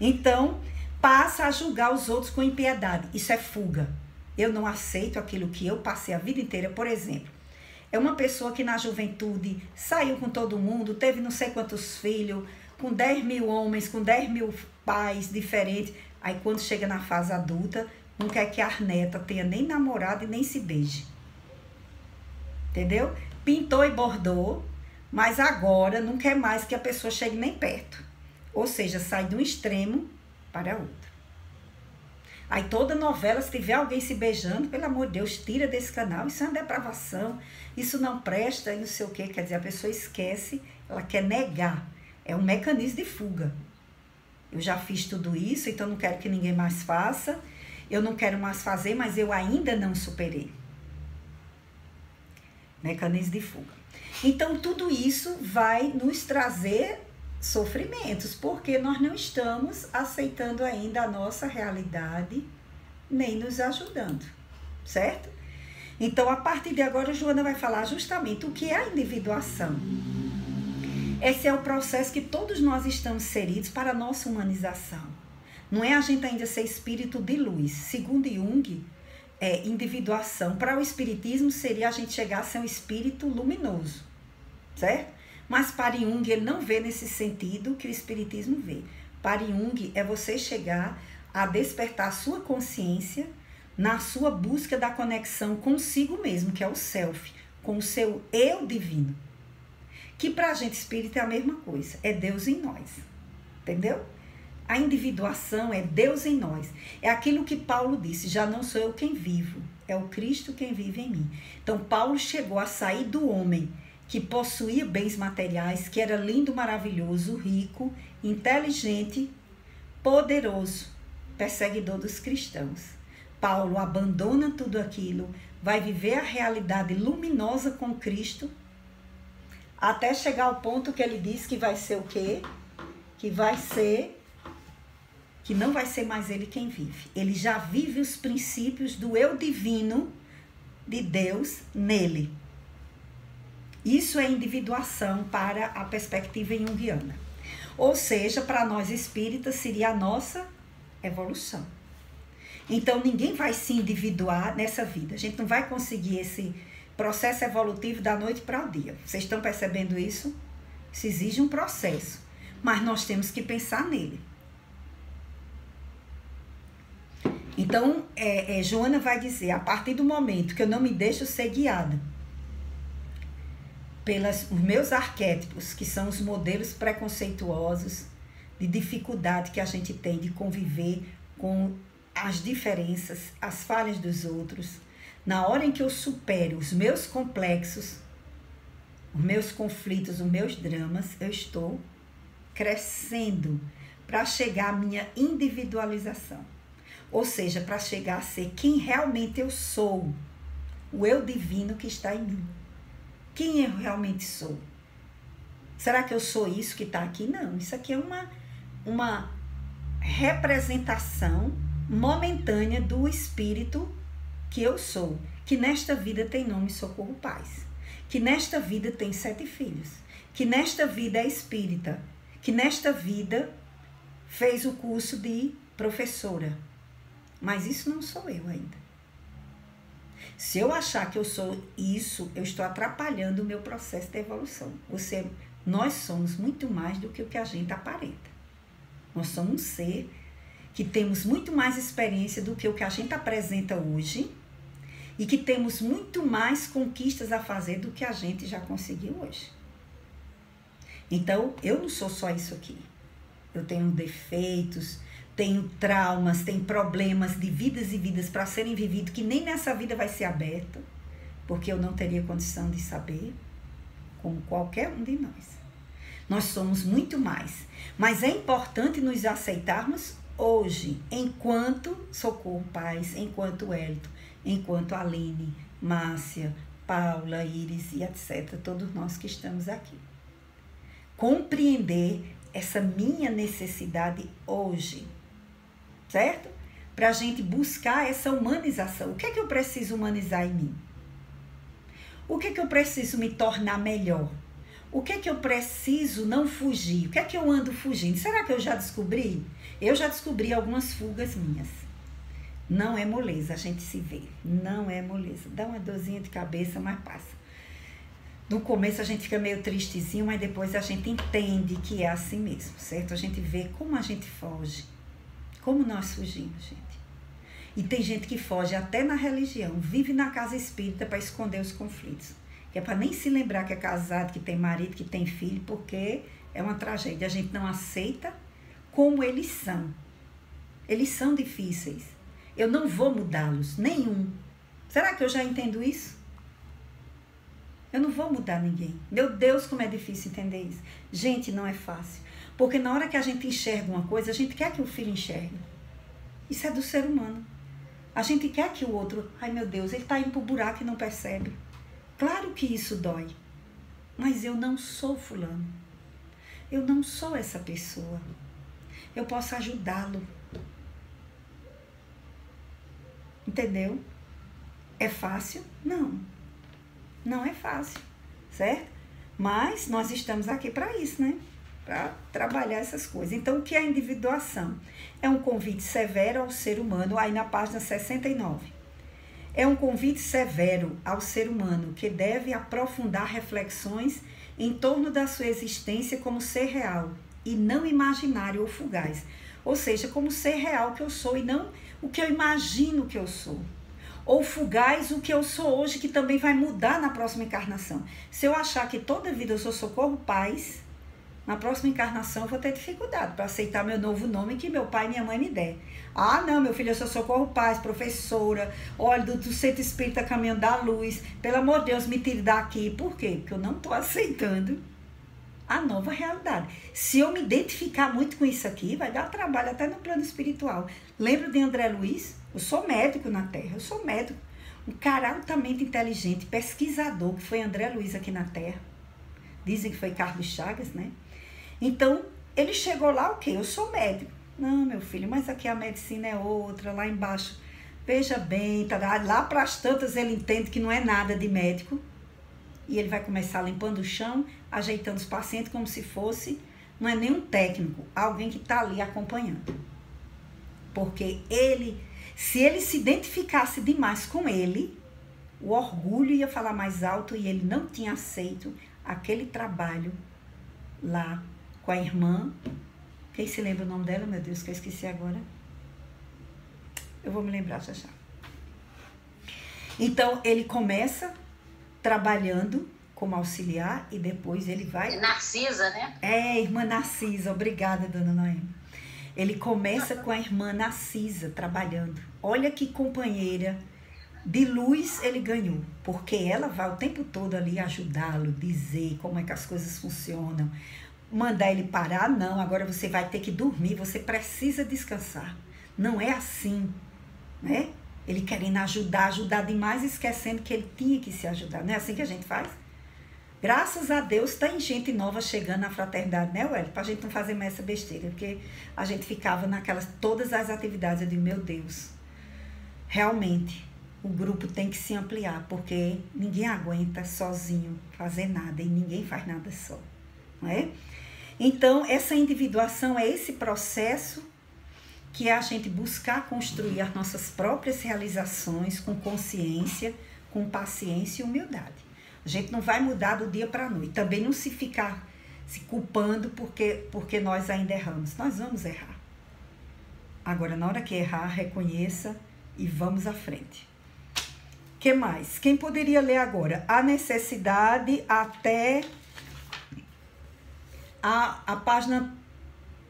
Então, passa a julgar os outros com impiedade. Isso é fuga. Eu não aceito aquilo que eu passei a vida inteira. Por exemplo, é uma pessoa que na juventude saiu com todo mundo, teve não sei quantos filhos, com 10 mil homens, com 10 mil pais diferentes. Aí quando chega na fase adulta, não quer que a neta tenha nem namorado e nem se beije. Entendeu? Pintou e bordou, mas agora não quer mais que a pessoa chegue nem perto. Ou seja, sai de um extremo para outro. Aí toda novela, se tiver alguém se beijando, pelo amor de Deus, tira desse canal. Isso é uma depravação, isso não presta, e não sei o quê. Quer dizer, a pessoa esquece, ela quer negar. É um mecanismo de fuga. Eu já fiz tudo isso, então não quero que ninguém mais faça. Eu não quero mais fazer, mas eu ainda não superei. Mecanismo de fuga. Então, tudo isso vai nos trazer sofrimentos, porque nós não estamos aceitando ainda a nossa realidade, nem nos ajudando, certo? Então, a partir de agora, a Joana vai falar justamente o que é a individuação. Esse é o processo que todos nós estamos inseridos para a nossa humanização. Não é a gente ainda ser espírito de luz. Segundo Jung, individuação para o espiritismo seria a gente chegar a ser um espírito luminoso, certo? Mas para Jung, ele não vê nesse sentido que o espiritismo vê. Para Jung, é você chegar a despertar a sua consciência na sua busca da conexão consigo mesmo, que é o self, com o seu eu divino. Que para a gente espírita é a mesma coisa, é Deus em nós, entendeu? A individuação é Deus em nós. É aquilo que Paulo disse, já não sou eu quem vivo, é o Cristo quem vive em mim. Então, Paulo chegou a sair do homem que possuía bens materiais, que era lindo, maravilhoso, rico, inteligente, poderoso, perseguidor dos cristãos. Paulo abandona tudo aquilo, vai viver a realidade luminosa com Cristo, até chegar ao ponto que ele diz que vai ser o quê? Que não vai ser mais ele quem vive. Ele já vive os princípios do eu divino de Deus nele. Isso é individuação para a perspectiva junguiana. Ou seja, para nós espíritas seria a nossa evolução. Então, ninguém vai se individuar nessa vida. A gente não vai conseguir esse processo evolutivo da noite para o dia. Vocês estão percebendo isso? Isso exige um processo. Mas nós temos que pensar nele. Então, Joana vai dizer, a partir do momento que eu não me deixo ser guiada pelos meus arquétipos, que são os modelos preconceituosos de dificuldade que a gente tem de conviver com as diferenças, as falhas dos outros, na hora em que eu supero os meus complexos, os meus conflitos, os meus dramas, eu estou crescendo para chegar à minha individualização. Ou seja, para chegar a ser quem realmente eu sou, o eu divino que está em mim. Quem eu realmente sou? Será que eu sou isso que está aqui? Não, isso aqui é uma representação momentânea do espírito que eu sou, que nesta vida tem nome Socorro Paz, que nesta vida tem 7 filhos, que nesta vida é espírita, que nesta vida fez o curso de professora. Mas isso não sou eu ainda. Se eu achar que eu sou isso, eu estou atrapalhando o meu processo de evolução. Nós somos muito mais do que o que a gente aparenta. Nós somos um ser que temos muito mais experiência do que o que a gente apresenta hoje e que temos muito mais conquistas a fazer do que a gente já conseguiu hoje. Então, eu não sou só isso aqui. Eu tenho defeitos, tenho traumas, tenho problemas de vidas e vidas para serem vividos que nem nessa vida vai ser aberto, porque eu não teria condição de saber, como qualquer um de nós. Nós somos muito mais, mas é importante nos aceitarmos hoje, enquanto Socorro Paz, enquanto Hélito, enquanto Aline, Márcia, Paula, Iris e etc., todos nós que estamos aqui. Compreender essa minha necessidade hoje, certo? Para a gente buscar essa humanização. O que é que eu preciso humanizar em mim? O que é que eu preciso me tornar melhor? O que é que eu preciso não fugir? O que é que eu ando fugindo? Será que eu já descobri? Eu já descobri algumas fugas minhas. Não é moleza, a gente se vê. Não é moleza. Dá uma dorzinha de cabeça, mas passa. No começo a gente fica meio tristezinho, mas depois a gente entende que é assim mesmo, certo? A gente vê como a gente foge. Como nós fugimos, gente. E tem gente que foge até na religião, vive na casa espírita para esconder os conflitos. Que é para nem se lembrar que é casado, que tem marido, que tem filho, porque é uma tragédia. A gente não aceita como eles são. Eles são difíceis. Eu não vou mudá-los, nenhum. Será que eu já entendo isso? Eu não vou mudar ninguém. Meu Deus, como é difícil entender isso. Gente, não é fácil. Porque na hora que a gente enxerga uma coisa, a gente quer que o filho enxergue. Isso é do ser humano. A gente quer que o outro... Ai, meu Deus, ele está indo para o buraco e não percebe. Claro que isso dói. Mas eu não sou fulano. Eu não sou essa pessoa. Eu posso ajudá-lo. Entendeu? É fácil? Não. Não é fácil, certo? Mas nós estamos aqui para isso, né? Para trabalhar essas coisas. Então, o que é a individuação? É um convite severo ao ser humano, aí na página 69. É um convite severo ao ser humano que deve aprofundar reflexões em torno da sua existência como ser real e não imaginário ou fugaz. Ou seja, como ser real que eu sou e não o que eu imagino que eu sou. Ou fugaz o que eu sou hoje, que também vai mudar na próxima encarnação. Se eu achar que toda vida eu sou Socorro Paz, na próxima encarnação eu vou ter dificuldade para aceitar meu novo nome que meu pai e minha mãe me der. Ah, não, meu filho, eu sou Socorro Paz, professora, olha, do Centro Espírita Caminho da Luz. Pelo amor de Deus, me tire daqui. Por quê? Porque eu não estou aceitando a nova realidade. Se eu me identificar muito com isso aqui, vai dar trabalho até no plano espiritual. Lembra de André Luiz? Eu sou médico na Terra, eu sou médico. Um cara altamente inteligente, pesquisador, que foi André Luiz aqui na Terra. Dizem que foi Carlos Chagas, né? Então, ele chegou lá, o quê? Eu sou médico. Não, meu filho, mas aqui a medicina é outra, lá embaixo. Veja bem, tá, lá para as tantas ele entende que não é nada de médico. E ele vai começar limpando o chão, ajeitando os pacientes como se fosse, não é nem um técnico, alguém que está ali acompanhando. Porque ele, se ele se identificasse demais com ele, o orgulho ia falar mais alto e ele não tinha aceito aquele trabalho lá com a irmã. Quem se lembra o nome dela, meu Deus, que eu esqueci agora? Eu vou me lembrar já já. Então, ele começa trabalhando como auxiliar e depois ele vai... Narcisa, né? Irmã Narcisa. Obrigada, dona Noemi. Ele começa com a irmã Narcisa trabalhando. Olha que companheira de luz ele ganhou, porque ela vai o tempo todo ali ajudá-lo, dizer como é que as coisas funcionam, mandar ele parar, não, agora você vai ter que dormir, você precisa descansar. Não é assim, né? Ele querendo ajudar demais, esquecendo que ele tinha que se ajudar. Não é assim que a gente faz? Graças a Deus tem gente nova chegando na fraternidade, né, Ueli? Pra gente não fazer mais essa besteira, porque a gente ficava naquelas, todas as atividades, eu digo, meu Deus, realmente, o grupo tem que se ampliar, porque ninguém aguenta sozinho fazer nada, e ninguém faz nada só, não é? Então, essa individuação é esse processo que é a gente buscar construir as nossas próprias realizações com consciência, com paciência e humildade. A gente não vai mudar do dia para a noite. Também não se ficar se culpando porque nós ainda erramos. Nós vamos errar. Agora, na hora que errar, reconheça e vamos à frente. O que mais? Quem poderia ler agora? A necessidade até a página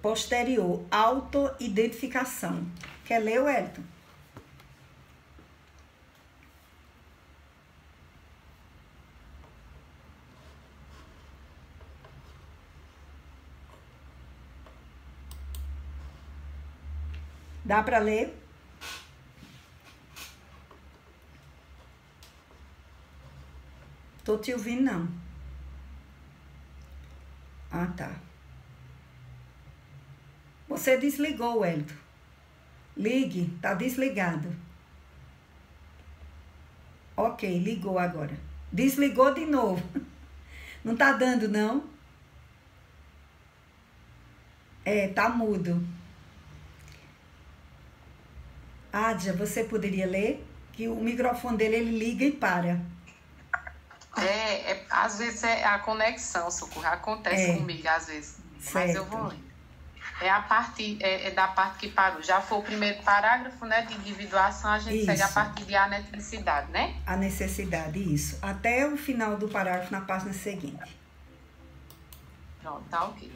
posterior. Autoidentificação. Quer ler, Wellington? Dá para ler? Tô te ouvindo, não. Ah, tá. Você desligou, Wellington. Ligue, tá desligado. Ok, ligou agora. Desligou de novo. Não tá dando, não? Tá mudo. Adja, você poderia ler? Que o microfone dele, ele liga e para. Às vezes é a conexão, Socorro. Acontece comigo, às vezes. Certo. Mas eu vou ler. É da parte que parou. Já foi o primeiro parágrafo, né? De individuação, a gente segue a partir de a necessidade, né? A necessidade, isso. Até o final do parágrafo na página seguinte. Pronto, tá ok.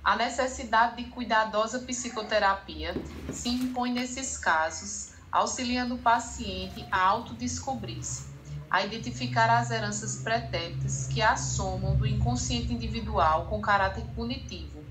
A necessidade de cuidadosa psicoterapia se impõe nesses casos, auxiliando o paciente a autodescobrir-se, a identificar as heranças pretéritas que assomam do inconsciente individual com caráter punitivo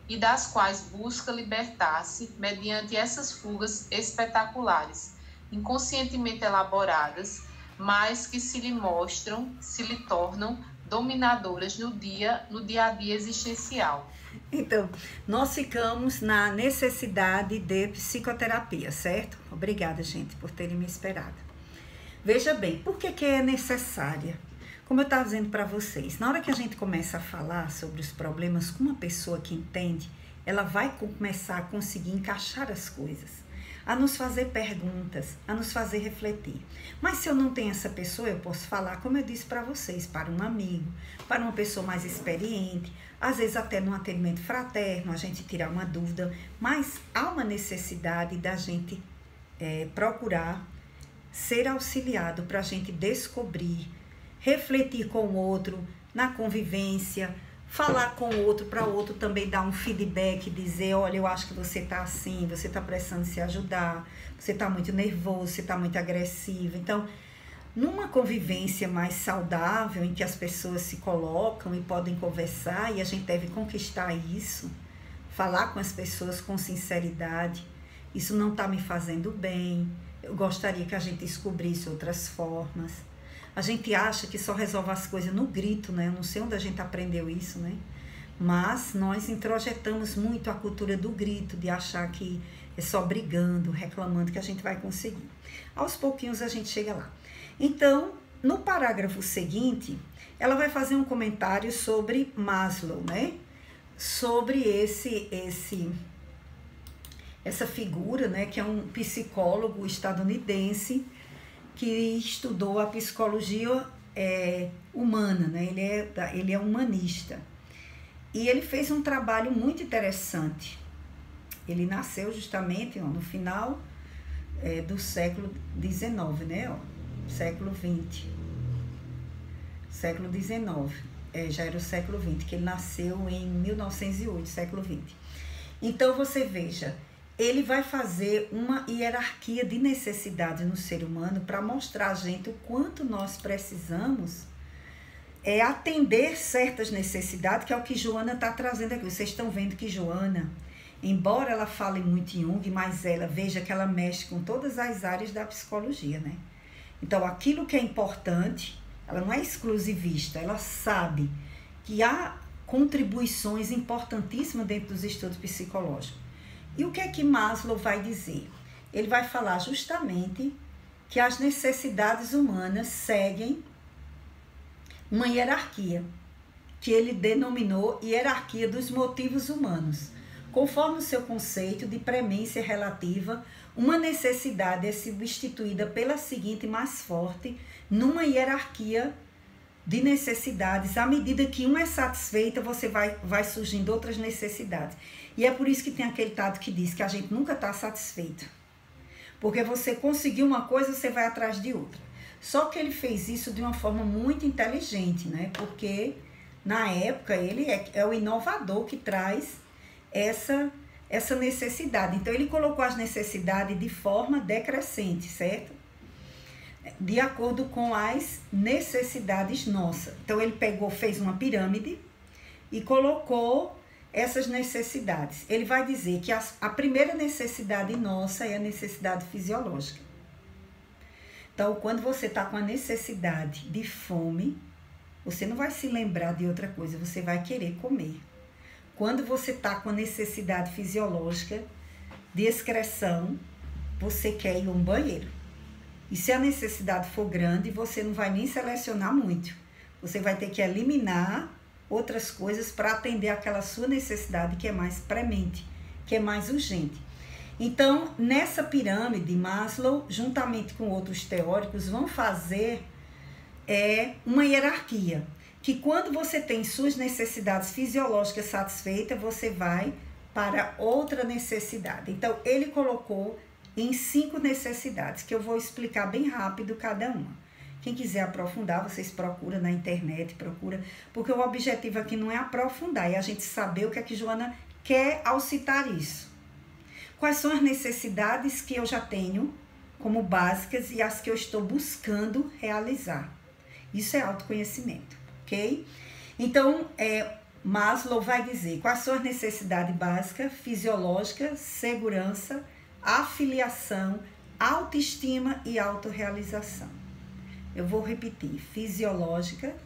e das quais busca libertar-se mediante essas fugas espetaculares, inconscientemente elaboradas, mas que se lhe tornam dominadoras no dia a dia existencial. Então, nós ficamos na necessidade de psicoterapia, certo? Obrigada, gente, por terem me esperado. Veja bem, por que é necessária? Como eu estava dizendo para vocês, na hora que a gente começa a falar sobre os problemas com uma pessoa que entende, ela vai começar a conseguir encaixar as coisas, a nos fazer perguntas, a nos fazer refletir. Mas se eu não tenho essa pessoa, eu posso falar, como eu disse para vocês, para um amigo, para uma pessoa mais experiente, às vezes até num atendimento fraterno, a gente tirar uma dúvida, mas há uma necessidade da gente procurar ser auxiliado para a gente descobrir, refletir com o outro na convivência, falar com o outro para o outro também dar um feedback, dizer, olha, eu acho que você está assim, você está precisando se ajudar, você está muito nervoso, você está muito agressivo. Então, numa convivência mais saudável, em que as pessoas se colocam e podem conversar, e a gente deve conquistar isso, falar com as pessoas com sinceridade, isso não está me fazendo bem, eu gostaria que a gente descobrisse outras formas. A gente acha que só resolve as coisas no grito, né? Eu não sei onde a gente aprendeu isso, né? Mas nós introjetamos muito a cultura do grito, de achar que é só brigando, reclamando que a gente vai conseguir. Aos pouquinhos a gente chega lá. Então, no parágrafo seguinte, ela vai fazer um comentário sobre Maslow, né? Sobre essa figura, né? Que é um psicólogo estadunidense que estudou a psicologia humana, né? Ele é humanista. E ele fez um trabalho muito interessante. Ele nasceu justamente no final do século XIX, né? Ó, século XX. Século XIX. Já era o século XX, que ele nasceu em 1908, século XX. Então, você veja, ele vai fazer uma hierarquia de necessidades no ser humano para mostrar a gente o quanto nós precisamos atender certas necessidades, que é o que Joana está trazendo aqui. Vocês estão vendo que Joana, embora ela fale muito em Jung, mas ela, veja que ela mexe com todas as áreas da psicologia, né? Então, aquilo que é importante, ela não é exclusivista, ela sabe que há contribuições importantíssimas dentro dos estudos psicológicos. E o que é que Maslow vai dizer? Ele vai falar justamente que as necessidades humanas seguem uma hierarquia, que ele denominou hierarquia dos motivos humanos. Conforme o seu conceito de premência relativa, uma necessidade é substituída pela seguinte mais forte, numa hierarquia de necessidades. À medida que uma é satisfeita, você vai surgindo outras necessidades. E é por isso que tem aquele ditado que diz que a gente nunca está satisfeito. Porque você conseguiu uma coisa, você vai atrás de outra. Só que ele fez isso de uma forma muito inteligente, né? Porque na época ele é o inovador que traz essa necessidade. Então ele colocou as necessidades de forma decrescente, certo? De acordo com as necessidades nossas. Então ele fez uma pirâmide e colocou essas necessidades. Ele vai dizer que a primeira necessidade nossa é a necessidade fisiológica. Então, quando você está com a necessidade de fome, você não vai se lembrar de outra coisa, você vai querer comer. Quando você está com a necessidade fisiológica de excreção, você quer ir a um banheiro. E se a necessidade for grande, você não vai nem selecionar muito. Você vai ter que eliminar outras coisas para atender aquela sua necessidade que é mais premente, que é mais urgente. Então, nessa pirâmide, Maslow, juntamente com outros teóricos, vão fazer uma hierarquia, que quando você tem suas necessidades fisiológicas satisfeitas, você vai para outra necessidade. Então, ele colocou em 5 necessidades, que eu vou explicar bem rápido cada uma. Quem quiser aprofundar, vocês procuram na internet, porque o objetivo aqui não é aprofundar, é a gente saber o que é que Joana quer ao citar isso. Quais são as necessidades que eu já tenho como básicas e as que eu estou buscando realizar. Isso é autoconhecimento, ok? Então, Maslow vai dizer quais são as necessidades básicas, fisiológica, segurança, afiliação, autoestima e autorrealização. Eu vou repetir: fisiológica,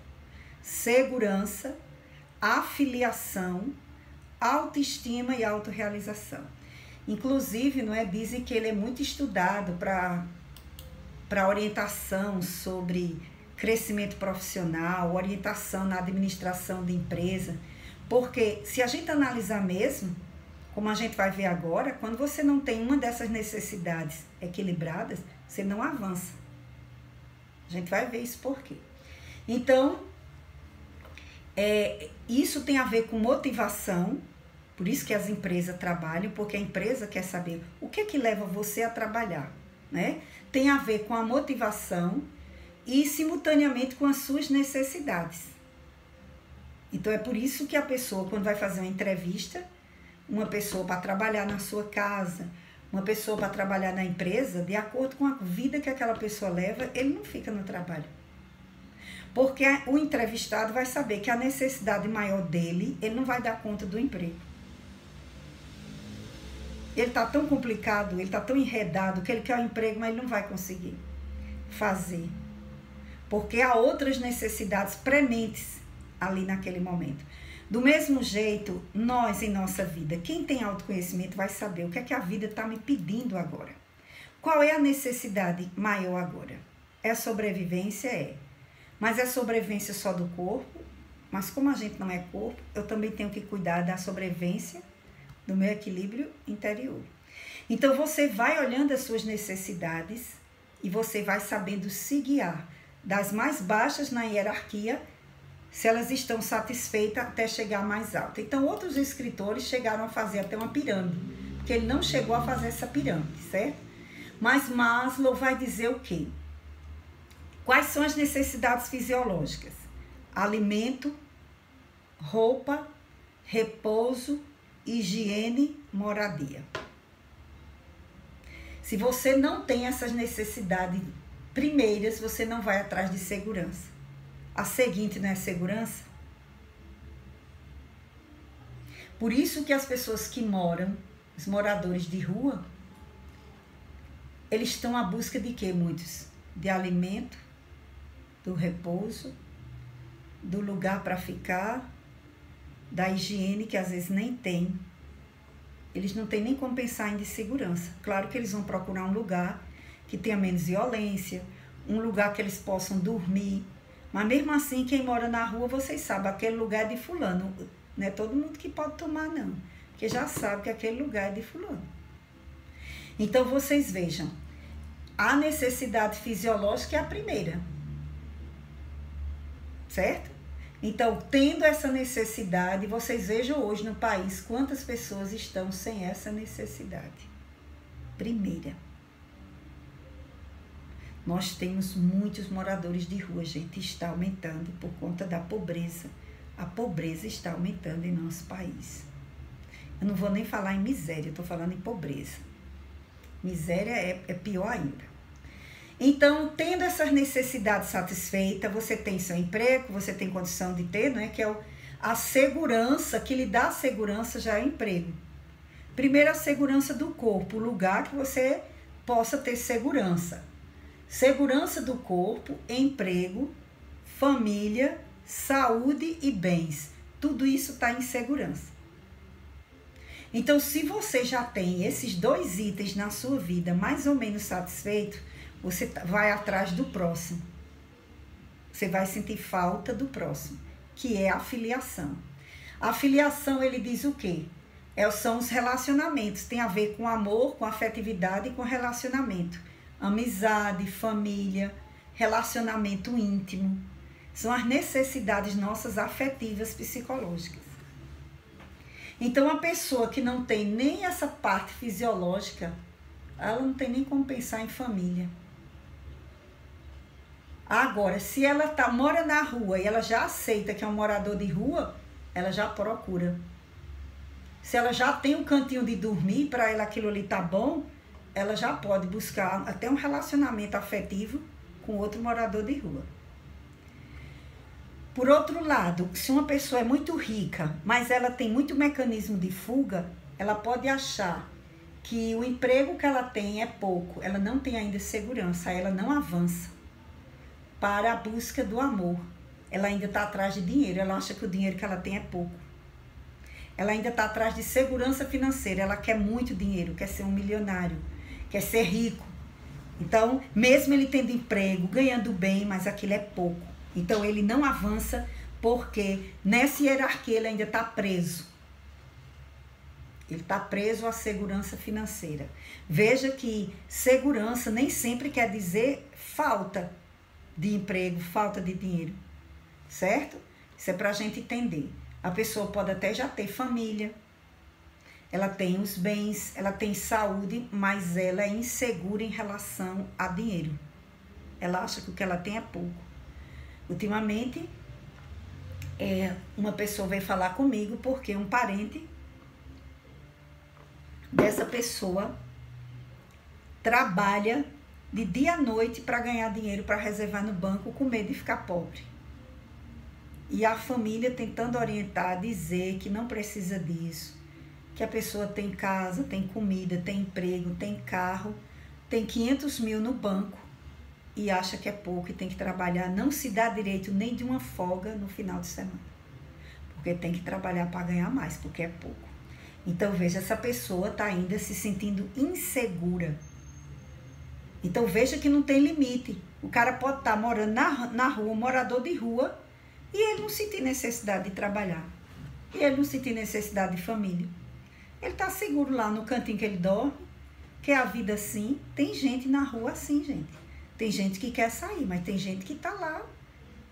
segurança, afiliação, autoestima e autorrealização. Inclusive, dizem que ele é muito estudado para orientação sobre crescimento profissional, orientação na administração de empresa, porque se a gente analisar mesmo, como a gente vai ver agora, quando você não tem uma dessas necessidades equilibradas, você não avança. A gente vai ver isso por quê. Então, isso tem a ver com motivação, por isso que as empresas trabalham, porque a empresa quer saber o que é que leva você a trabalhar, né? Tem a ver com a motivação e simultaneamente com as suas necessidades. Então, é por isso que a pessoa, quando vai fazer uma entrevista, uma pessoa para trabalhar na sua casa, uma pessoa para trabalhar na empresa, de acordo com a vida que aquela pessoa leva, ele não fica no trabalho. Porque o entrevistado vai saber que a necessidade maior dele, ele não vai dar conta do emprego. Ele está tão complicado, ele está tão enredado, que ele quer o emprego, mas ele não vai conseguir fazer. Porque há outras necessidades prementes ali naquele momento. Do mesmo jeito, nós em nossa vida, quem tem autoconhecimento vai saber o que é que a vida está me pedindo agora. Qual é a necessidade maior agora? É a sobrevivência? Mas é sobrevivência só do corpo? Mas como a gente não é corpo, eu também tenho que cuidar da sobrevivência do meu equilíbrio interior. Então você vai olhando as suas necessidades e você vai sabendo se guiar das mais baixas na hierarquia, se elas estão satisfeitas até chegar mais alta. Então, outros escritores chegaram a fazer até uma pirâmide, porque ele não chegou a fazer essa pirâmide, certo? Mas Maslow vai dizer o quê? Quais são as necessidades fisiológicas? Alimento, roupa, repouso, higiene, moradia. Se você não tem essas necessidades primeiras, você não vai atrás de segurança. A seguinte não é segurança? Por isso que as pessoas que moram, os moradores de rua, eles estão à busca de quê, muitos? De alimento, do repouso, do lugar para ficar, da higiene, que às vezes nem tem. Eles não têm nem como pensar em de segurança. Claro que eles vão procurar um lugar que tenha menos violência, um lugar que eles possam dormir. Mas mesmo assim, quem mora na rua, vocês sabem, aquele lugar é de fulano. Não é todo mundo que pode tomar, não. Porque já sabe que aquele lugar é de fulano. Então, vocês vejam, a necessidade fisiológica é a primeira. Certo? Então, tendo essa necessidade, vocês vejam hoje no país quantas pessoas estão sem essa necessidade. Primeira. Nós temos muitos moradores de rua, gente, está aumentando por conta da pobreza. A pobreza está aumentando em nosso país. Eu não vou nem falar em miséria, eu estou falando em pobreza. Miséria é pior ainda. Então, tendo essas necessidades satisfeitas, você tem seu emprego, você tem condição de ter, não é? Que é a segurança, que lhe dá segurança já é o emprego. Primeiro, a segurança do corpo, o lugar que você possa ter segurança. Segurança do corpo, emprego, família, saúde e bens. Tudo isso está em segurança. Então, se você já tem esses 2 itens na sua vida mais ou menos satisfeitos, você vai atrás do próximo. Você vai sentir falta do próximo, que é a filiação. A filiação, ele diz o quê? São os relacionamentos. Tem a ver com amor, com afetividade e com relacionamento. Amizade, família, relacionamento íntimo. São as necessidades nossas afetivas psicológicas. Então, a pessoa que não tem nem essa parte fisiológica, ela não tem nem como pensar em família. Agora, se ela mora na rua e ela já aceita que é um morador de rua, ela já procura. Se ela já tem um cantinho de dormir, para ela aquilo ali tá bom, ela já pode buscar até um relacionamento afetivo com outro morador de rua. Por outro lado, se uma pessoa é muito rica, mas ela tem muito mecanismo de fuga, ela pode achar que o emprego que ela tem é pouco, ela não tem ainda segurança, ela não avança para a busca do amor. Ela ainda está atrás de dinheiro, ela acha que o dinheiro que ela tem é pouco. Ela ainda está atrás de segurança financeira, ela quer muito dinheiro, quer ser um milionário, quer ser rico. Então, mesmo ele tendo emprego, ganhando bem, mas aquilo é pouco. Então, ele não avança porque nessa hierarquia ele ainda está preso. Ele está preso à segurança financeira. Veja que segurança nem sempre quer dizer falta de emprego, falta de dinheiro, certo? Isso é para a gente entender. A pessoa pode até já ter família, ela tem os bens, ela tem saúde, mas ela é insegura em relação a dinheiro. Ela acha que o que ela tem é pouco. Ultimamente, uma pessoa veio falar comigo porque um parente dessa pessoa trabalha de dia à noite para ganhar dinheiro para reservar no banco com medo de ficar pobre. E a família tentando orientar, dizer que não precisa disso, que a pessoa tem casa, tem comida, tem emprego, tem carro, tem 500 mil no banco e acha que é pouco e tem que trabalhar, não se dá direito nem de uma folga no final de semana, porque tem que trabalhar para ganhar mais, porque é pouco. Então, veja, essa pessoa está ainda se sentindo insegura. Então, veja que não tem limite. O cara pode estar morando na rua, um morador de rua, e ele não sentir necessidade de trabalhar. E ele não sentir necessidade de família. Ele está seguro lá no cantinho que ele dorme, que é a vida assim. Tem gente na rua assim, gente. Tem gente que quer sair, mas tem gente que está lá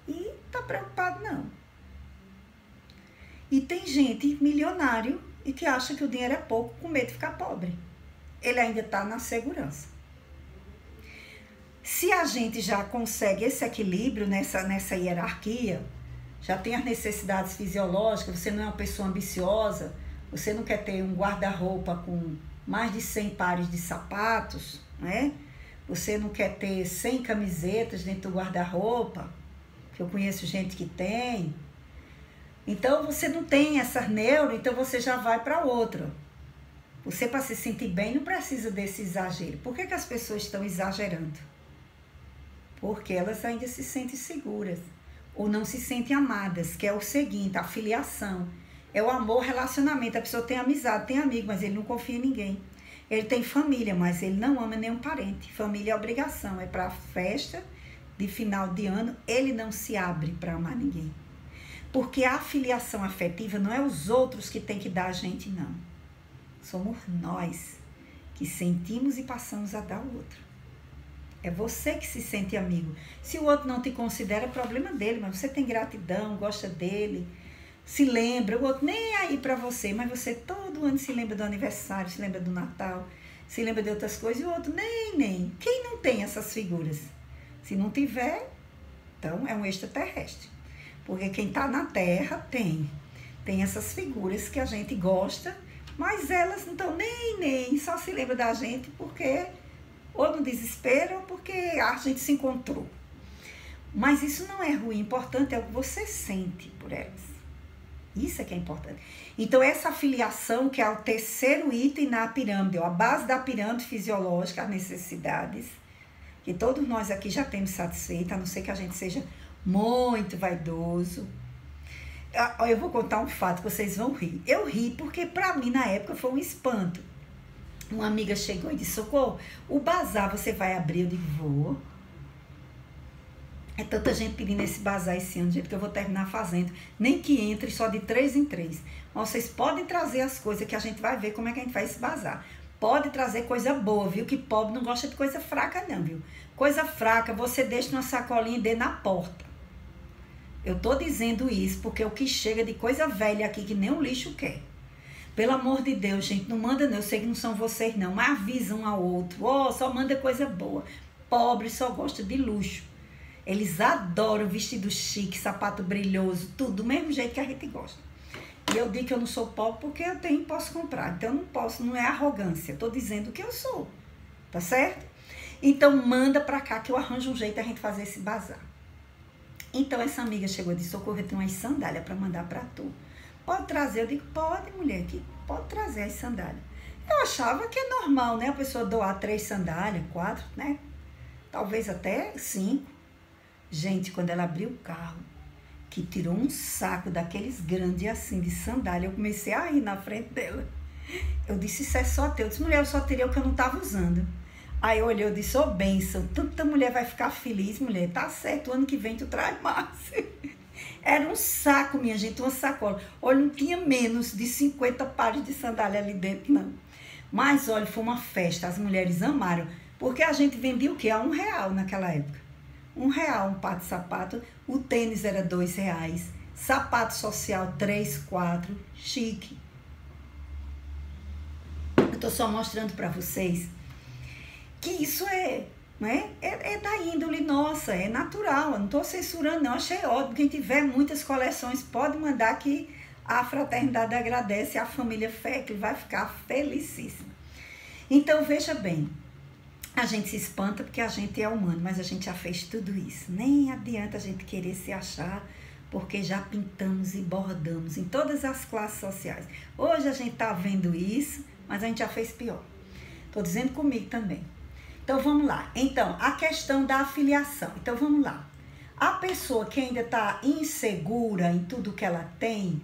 e está preocupado, não. E tem gente milionário e que acha que o dinheiro é pouco, com medo de ficar pobre. Ele ainda está na segurança. Se a gente já consegue esse equilíbrio nessa hierarquia, já tem as necessidades fisiológicas, você não é uma pessoa ambiciosa, você não quer ter um guarda-roupa com mais de 100 pares de sapatos, né? Você não quer ter 100 camisetas dentro do guarda-roupa, que eu conheço gente que tem. Então, você não tem essas neuras, então você já vai para outra. Você, para se sentir bem, não precisa desse exagero. Por que as pessoas estão exagerando? Porque elas ainda se sentem seguras ou não se sentem amadas, que é o seguinte, a filiação. É o amor, relacionamento. A pessoa tem amizade, tem amigo, mas ele não confia em ninguém. Ele tem família, mas ele não ama nenhum parente. Família é obrigação, é para festa de final de ano, ele não se abre para amar ninguém. Porque a filiação afetiva não é os outros que tem que dar a gente, não. Somos nós que sentimos e passamos a dar ao outro. É você que se sente amigo. Se o outro não te considera, é problema dele, mas você tem gratidão, gosta dele, se lembra, o outro nem é aí para você, mas você todo ano se lembra do aniversário, se lembra do Natal, se lembra de outras coisas, e o outro nem. Quem não tem essas figuras? Se não tiver, então é um extraterrestre. Porque quem está na Terra tem essas figuras que a gente gosta, mas elas não estão nem, só se lembra da gente porque ou no desespero ou porque a gente se encontrou. Mas isso não é ruim, importante é o que você sente por elas. Isso é que é importante. Então, essa afiliação, que é o terceiro item na pirâmide, a base da pirâmide fisiológica, as necessidades, que todos nós aqui já temos satisfeito, a não ser que a gente seja muito vaidoso. Eu vou contar um fato que vocês vão rir. Eu ri porque para mim na época foi um espanto. Uma amiga chegou e disse: Socorro, o bazar você vai abrir? Eu digo: vou. É tanta gente pedindo esse bazar esse ano, gente, que eu vou terminar fazendo. Nem que entre só de 3 em 3. Mas vocês podem trazer as coisas que a gente vai ver como é que a gente faz esse bazar. Pode trazer coisa boa, viu? Que pobre não gosta de coisa fraca não, viu? Coisa fraca você deixa numa sacolinha e dê na porta. Eu tô dizendo isso porque o que chega de coisa velha aqui que nem o lixo quer. Pelo amor de Deus, gente, não manda não. Eu sei que não são vocês não, mas avisa um ao outro. Só manda coisa boa. Pobre só gosta de luxo. Eles adoram vestido chique, sapato brilhoso, tudo do mesmo jeito que a gente gosta. E eu digo que eu não sou pobre porque eu posso comprar. Então eu não posso, não é arrogância. Eu tô dizendo que eu sou. Tá certo? Então manda pra cá que eu arranjo um jeito da gente fazer esse bazar. Então essa amiga chegou e disse: Socorro, eu tenho umas sandálias para mandar para tu. Pode trazer? Eu digo: pode, mulher, que pode trazer as sandálias. Eu achava que é normal, né? A pessoa doar 3 sandálias, 4, né? Talvez até 5. Gente, quando ela abriu o carro, que tirou um saco daqueles grandes assim de sandália, eu comecei a rir na frente dela. Eu disse: isso é só teu. Eu disse: mulher, eu só tirei o que eu não estava usando. Aí eu olhei, eu disse: ô bênção, tanta mulher vai ficar feliz, mulher, tá certo, o ano que vem tu traz mais. Era um saco, minha gente, uma sacola. Olha, não tinha menos de 50 pares de sandália ali dentro, não. Mas, olha, foi uma festa, as mulheres amaram, porque a gente vendia o quê? A R$1 naquela época. R$1 um par de sapato, o tênis era R$2, sapato social 3, 4, chique. Eu tô só mostrando para vocês que isso né? É da índole nossa, é natural, eu não estou censurando não, achei ótimo, quem tiver muitas coleções pode mandar que a fraternidade agradece, a família Feckley vai ficar felicíssima. Então veja bem, a gente se espanta porque a gente é humano, mas a gente já fez tudo isso, nem adianta a gente querer se achar, porque já pintamos e bordamos em todas as classes sociais. Hoje a gente está vendo isso, mas a gente já fez pior. Estou dizendo comigo também. Então, vamos lá. Então, a questão da afiliação. Então, vamos lá. A pessoa que ainda está insegura em tudo que ela tem,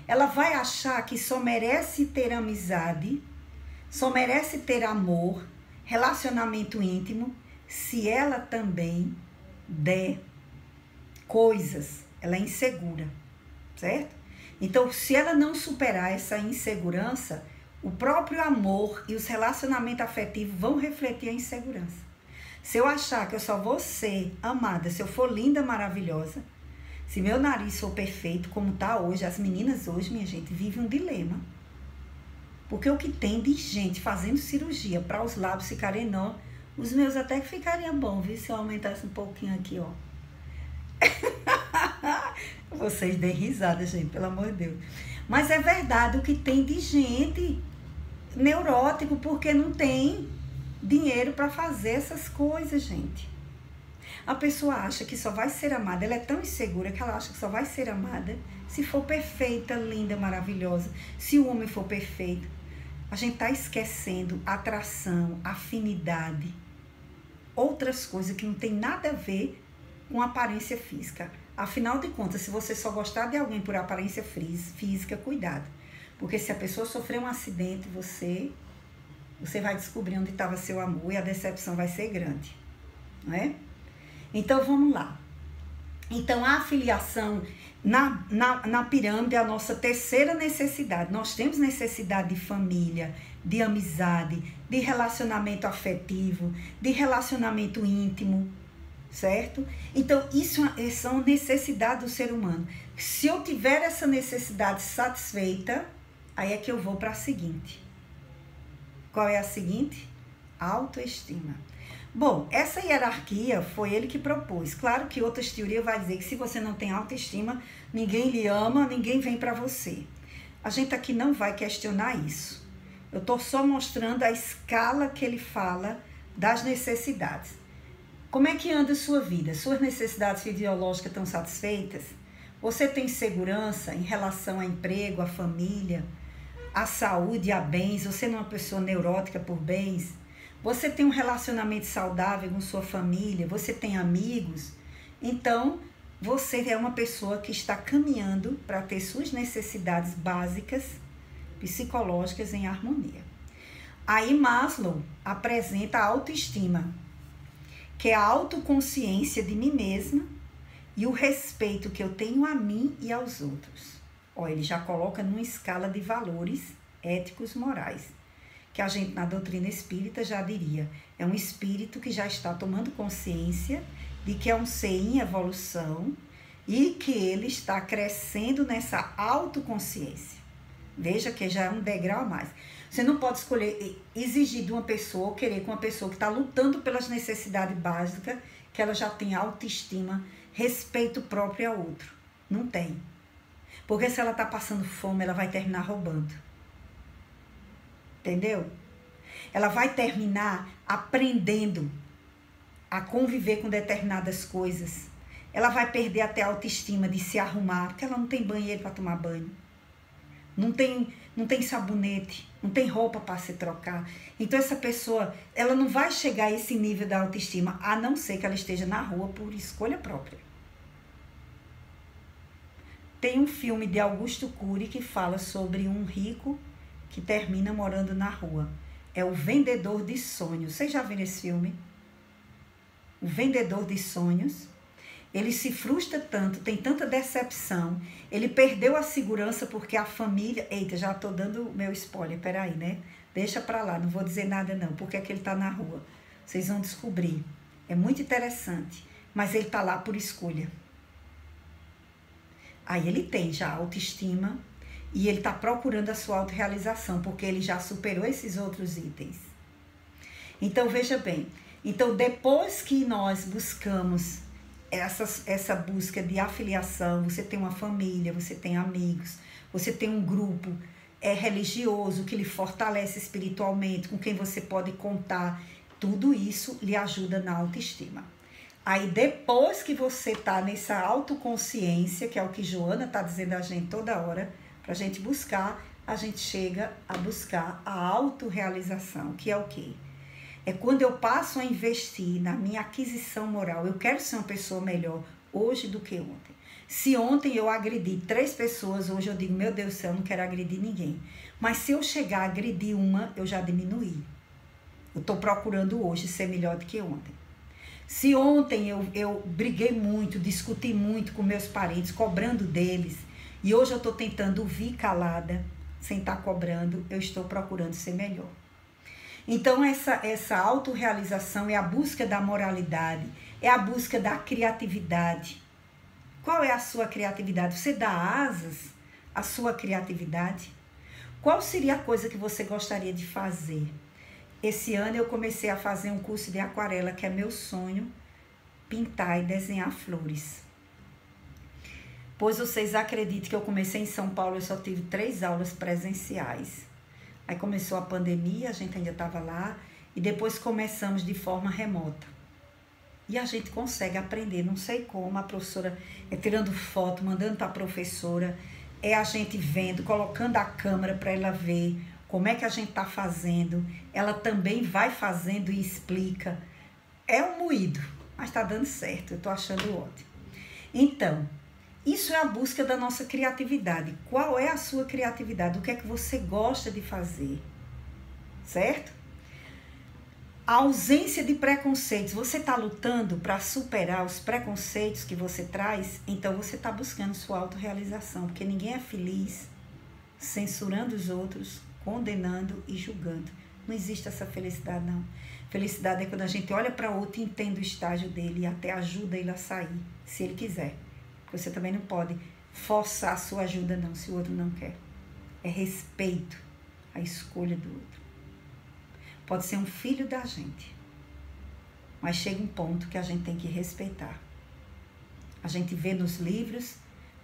ela vai achar que só merece ter amizade, só merece ter amor, relacionamento íntimo, se ela também der coisas. Ela é insegura, certo? Então, se ela não superar essa insegurança, o próprio amor e os relacionamentos afetivos vão refletir a insegurança. Se eu achar que eu só vou ser amada, se eu for linda, maravilhosa, se meu nariz for perfeito, como está hoje, as meninas hoje, minha gente, vivem um dilema. Porque o que tem de gente fazendo cirurgia para os lábios ficarem enormes, Os meus até que ficariam bom, viu? Se eu aumentasse um pouquinho aqui, ó. Vocês deem risada, gente, pelo amor de Deus. Mas é verdade o que tem de gente neurótico, porque não tem dinheiro para fazer essas coisas, gente. A pessoa acha que só vai ser amada, ela é tão insegura que ela acha que só vai ser amada se for perfeita, linda, maravilhosa, se o homem for perfeito. A gente está esquecendo atração, afinidade, outras coisas que não tem nada a ver com aparência física. Afinal de contas, se você só gostar de alguém por aparência física, cuidado. Porque se a pessoa sofrer um acidente, você vai descobrir onde estava seu amor e a decepção vai ser grande. Não é? Então, vamos lá. Então, a afiliação na pirâmide é a nossa terceira necessidade. Nós temos necessidade de família, de amizade, de relacionamento afetivo, de relacionamento íntimo, certo? Então, isso são necessidades do ser humano. Se eu tiver essa necessidade satisfeita, aí é que eu vou para a seguinte. Qual é a seguinte? Autoestima. Bom, essa hierarquia foi ele que propôs. Claro que outras teorias vai dizer que se você não tem autoestima, ninguém lhe ama, ninguém vem para você. A gente aqui não vai questionar isso. Eu estou só mostrando a escala que ele fala das necessidades. Como é que anda a sua vida? Suas necessidades fisiológicas estão satisfeitas? Você tem segurança em relação ao emprego, à família, à saúde, a bens? Você não é uma pessoa neurótica por bens? Você tem um relacionamento saudável com sua família? Você tem amigos? Então, você é uma pessoa que está caminhando para ter suas necessidades básicas psicológicas em harmonia. Aí Maslow apresenta a autoestima, que é a autoconsciência de mim mesma e o respeito que eu tenho a mim e aos outros. Ó, ele já coloca numa escala de valores éticos morais, que a gente na doutrina espírita já diria, é um espírito que já está tomando consciência de que é um ser em evolução e que ele está crescendo nessa autoconsciência. Veja que já é um degrau a mais. Você não pode escolher, exigir de uma pessoa, ou querer com uma pessoa que está lutando pelas necessidades básicas, que ela já tem autoestima, respeito próprio ao outro. Não tem. Porque se ela está passando fome, ela vai terminar roubando. Entendeu? Ela vai terminar aprendendo a conviver com determinadas coisas. Ela vai perder até a autoestima de se arrumar, porque ela não tem banheiro para tomar banho. Não tem sabonete, não tem roupa para se trocar. Então essa pessoa, ela não vai chegar a esse nível da autoestima, a não ser que ela esteja na rua por escolha própria. Tem um filme de Augusto Cury que fala sobre um rico que termina morando na rua. É O Vendedor de Sonhos. Vocês já viram esse filme? O Vendedor de Sonhos. Ele se frustra tanto, tem tanta decepção. Ele perdeu a segurança porque a família... Eita, já estou dando meu spoiler, peraí, né? Deixa pra lá, não vou dizer nada não, porque é que ele tá na rua. Vocês vão descobrir. É muito interessante, mas ele tá lá por escolha. Aí ele tem já autoestima e ele tá procurando a sua autorrealização, porque ele já superou esses outros itens. Então, veja bem. Então, depois que nós buscamos essa busca de afiliação, você tem uma família, você tem amigos, você tem um grupo religioso que lhe fortalece espiritualmente, com quem você pode contar, tudo isso lhe ajuda na autoestima. Aí depois que você está nessa autoconsciência, que é o que Joana está dizendo a gente toda hora, para a gente buscar, a gente chega a buscar a autorrealização, que é o quê? É quando eu passo a investir na minha aquisição moral. Eu quero ser uma pessoa melhor hoje do que ontem. Se ontem eu agredi 3 pessoas, hoje eu digo, meu Deus do céu, eu não quero agredir ninguém. Mas se eu chegar a agredir uma, eu já diminuí. Eu estou procurando hoje ser melhor do que ontem. Se ontem eu briguei muito, discuti muito com meus parentes, cobrando deles, e hoje eu estou tentando ouvir calada, sem estar cobrando, eu estou procurando ser melhor. Então, essa autorrealização é a busca da moralidade, é a busca da criatividade. Qual é a sua criatividade? Você dá asas à sua criatividade? Qual seria a coisa que você gostaria de fazer? esse ano eu comecei a fazer um curso de aquarela, que é meu sonho, pintar e desenhar flores. Pois vocês acreditam que eu comecei em São Paulo, eu só tive 3 aulas presenciais. Aí começou a pandemia, a gente ainda estava lá, e depois começamos de forma remota. E a gente consegue aprender, não sei como, a professora é tirando foto, mandando para a professora, é a gente vendo, colocando a câmera para ela ver como é que a gente está fazendo. Ela também vai fazendo e explica. É um moído, mas está dando certo, eu estou achando ótimo. Então, isso é a busca da nossa criatividade. Qual é a sua criatividade? O que é que você gosta de fazer? Certo? A ausência de preconceitos. Você está lutando para superar os preconceitos que você traz? Então você está buscando sua autorrealização, porque ninguém é feliz censurando os outros, condenando e julgando. Não existe essa felicidade, não. Felicidade é quando a gente olha para o outro e entende o estágio dele e até ajuda ele a sair, se ele quiser. Você também não pode forçar a sua ajuda, não, se o outro não quer. É respeito à escolha do outro. Pode ser um filho da gente, mas chega um ponto que a gente tem que respeitar. A gente vê nos livros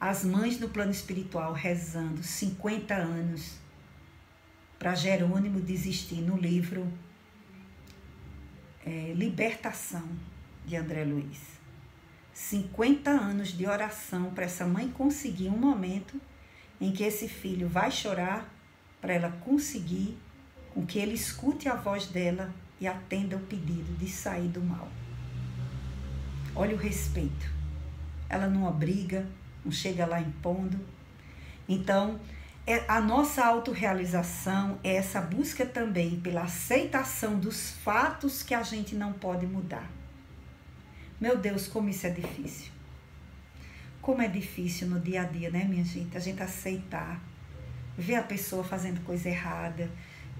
as mães no plano espiritual rezando 50 anos para Jerônimo desistir, no livro Libertação, de André Luiz. 50 anos de oração para essa mãe conseguir um momento em que esse filho vai chorar, para ela conseguir com que ele escute a voz dela e atenda o pedido de sair do mal. Olha o respeito. Ela não obriga, não chega lá impondo. Então, a nossa autorrealização é essa busca também pela aceitação dos fatos que a gente não pode mudar. Meu Deus, como isso é difícil. Como é difícil no dia a dia, né, minha gente? A gente aceitar, ver a pessoa fazendo coisa errada,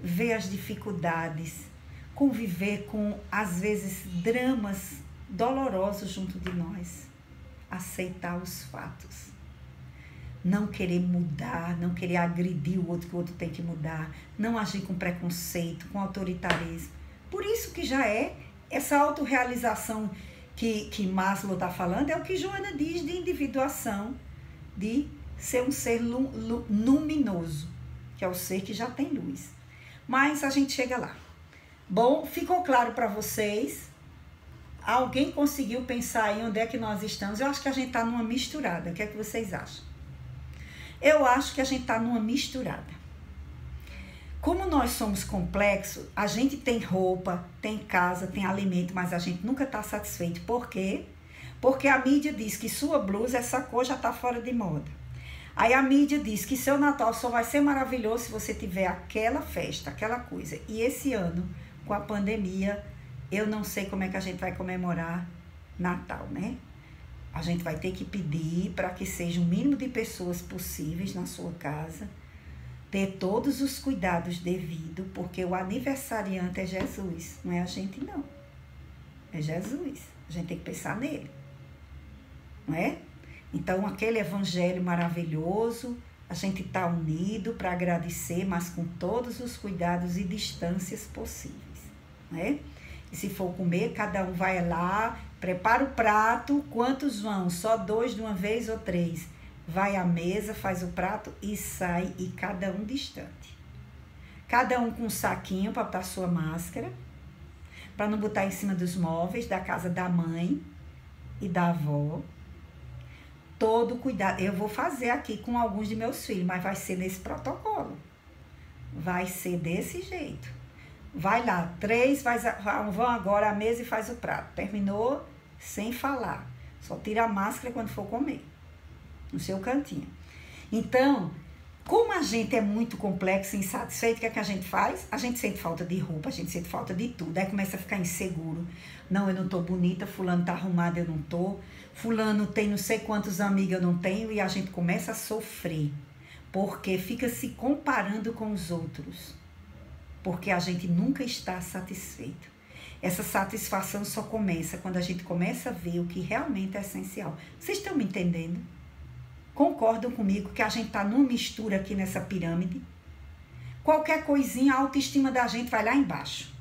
ver as dificuldades, conviver com, às vezes, dramas dolorosos junto de nós. Aceitar os fatos. Não querer mudar, não querer agredir o outro, que o outro tem que mudar. Não agir com preconceito, com autoritarismo. Por isso que já é essa autorrealização que Maslow está falando, é o que Joana diz de individuação, de ser um ser luminoso, que é o ser que já tem luz. Mas a gente chega lá. Bom, ficou claro para vocês? Alguém conseguiu pensar aí onde é que nós estamos? Eu acho que a gente está numa misturada. O que é que vocês acham? Eu acho que a gente está numa misturada. Como nós somos complexos, a gente tem roupa, tem casa, tem alimento, mas a gente nunca está satisfeito. Por quê? Porque a mídia diz que sua blusa, essa cor já está fora de moda. Aí a mídia diz que seu Natal só vai ser maravilhoso se você tiver aquela festa, aquela coisa. E esse ano, com a pandemia, eu não sei como é que a gente vai comemorar Natal, né? A gente vai ter que pedir para que seja o mínimo de pessoas possíveis na sua casa, ter todos os cuidados devidos, porque o aniversariante é Jesus, não é a gente não. É Jesus, a gente tem que pensar nele, não é? Então, aquele evangelho maravilhoso, a gente está unido para agradecer, mas com todos os cuidados e distâncias possíveis, né? E se for comer, cada um vai lá, prepara o prato, quantos vão? Só 2 de uma vez ou 3? Vai à mesa, faz o prato e sai, e cada um distante. Cada um com um saquinho para botar sua máscara, para não botar em cima dos móveis da casa da mãe e da avó. Todo cuidado. Eu vou fazer aqui com alguns de meus filhos, mas vai ser nesse protocolo. Vai ser desse jeito. Vai lá, 3 vão agora à mesa e faz o prato. Terminou sem falar. Só tira a máscara quando for comer. No seu cantinho. Então, como a gente é muito complexo e insatisfeito, o que é que a gente faz? A gente sente falta de roupa, a gente sente falta de tudo. Aí começa a ficar inseguro. Não, eu não tô bonita, fulano tá arrumado, eu não tô. Fulano tem não sei quantos amigos, eu não tenho. E a gente começa a sofrer. Porque fica se comparando com os outros. Porque a gente nunca está satisfeito. Essa satisfação só começa quando a gente começa a ver o que realmente é essencial. Vocês estão me entendendo? Concordam comigo que a gente está numa mistura aqui nessa pirâmide? Qualquer coisinha, a autoestima da gente vai lá embaixo.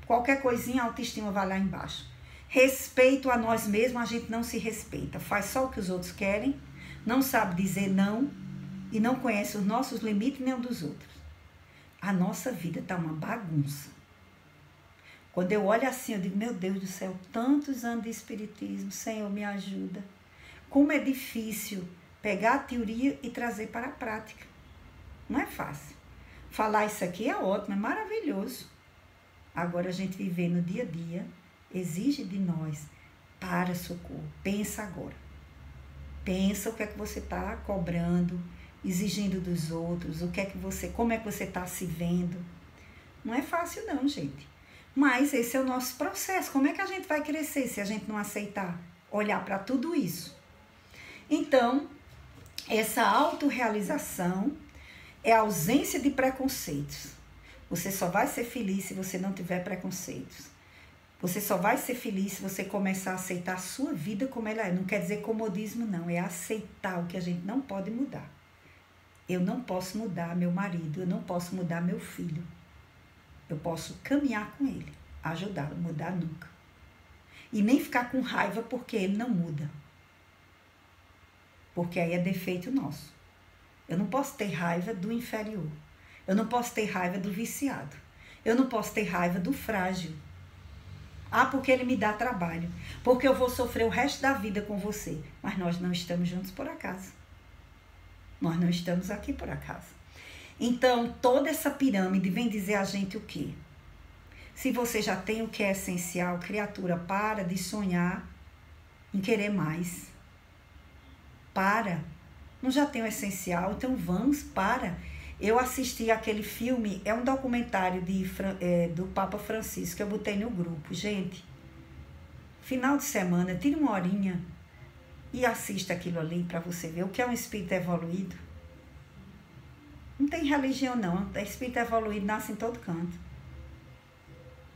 Qualquer coisinha, a autoestima vai lá embaixo. Respeito a nós mesmos, a gente não se respeita. Faz só o que os outros querem, não sabe dizer não e não conhece os nossos limites nem os dos outros. A nossa vida está uma bagunça. Quando eu olho assim, eu digo, meu Deus do céu, tantos anos de espiritismo, Senhor, me ajuda. Como é difícil pegar a teoria e trazer para a prática. Não é fácil. Falar isso aqui é ótimo, é maravilhoso. Agora, a gente viver no dia a dia exige de nós, para, socorro, pensa agora. Pensa o que é que você está cobrando, exigindo dos outros, como é que você está se vendo. Não é fácil não, gente. Mas esse é o nosso processo. Como é que a gente vai crescer se a gente não aceitar olhar para tudo isso? Então, essa autorrealização é a ausência de preconceitos. Você só vai ser feliz se você não tiver preconceitos. Você só vai ser feliz se você começar a aceitar a sua vida como ela é. Não quer dizer comodismo, não. É aceitar o que a gente não pode mudar. Eu não posso mudar meu marido, eu não posso mudar meu filho. Eu posso caminhar com ele, ajudá-lo, mudar nunca. E nem ficar com raiva porque ele não muda. Porque aí é defeito nosso. Eu não posso ter raiva do inferior. Eu não posso ter raiva do viciado. Eu não posso ter raiva do frágil. Ah, porque ele me dá trabalho. Porque eu vou sofrer o resto da vida com você. Mas nós não estamos juntos por acaso. Nós não estamos aqui por acaso. Então, toda essa pirâmide vem dizer a gente o quê? Se você já tem o que é essencial, criatura, para de sonhar em querer mais. Para. Não já tem o essencial, então vamos, para. Eu assisti aquele filme, é um documentário do Papa Francisco, que eu botei no grupo. Gente, final de semana, tire uma horinha e assista aquilo ali para você ver o que é um espírito evoluído. Não tem religião não, espírito evoluído nasce em todo canto.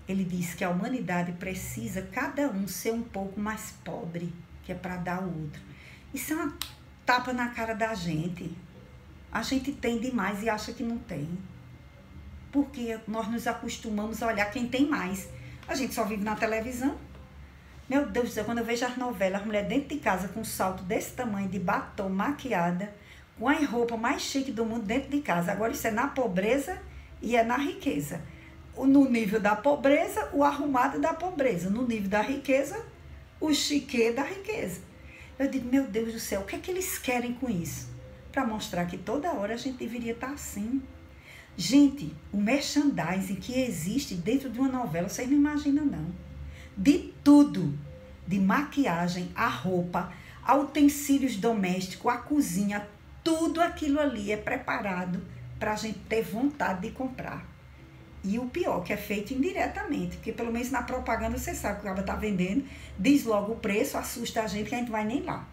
Ele diz que a humanidade precisa cada um ser um pouco mais pobre, que é para dar ao outro. Isso é uma tapa na cara da gente. A gente tem demais e acha que não tem. Porque nós nos acostumamos a olhar quem tem mais. A gente só vive na televisão. Meu Deus do céu, quando eu vejo as novelas, as mulheres dentro de casa com um salto desse tamanho, de batom, maquiada, com a roupa mais chique do mundo dentro de casa. Agora isso é na pobreza e é na riqueza. No nível da pobreza, o arrumado da pobreza. No nível da riqueza, o chique da riqueza. Eu digo, meu Deus do céu, o que é que eles querem com isso? Para mostrar que toda hora a gente deveria estar assim. Gente, o merchandising que existe dentro de uma novela, vocês não imaginam não. De tudo, de maquiagem, a roupa, a utensílios domésticos, a cozinha, tudo aquilo ali é preparado para a gente ter vontade de comprar. E o pior, que é feito indiretamente, porque pelo menos na propaganda você sabe que o cara está vendendo, diz logo o preço, assusta a gente que a gente vai nem lá.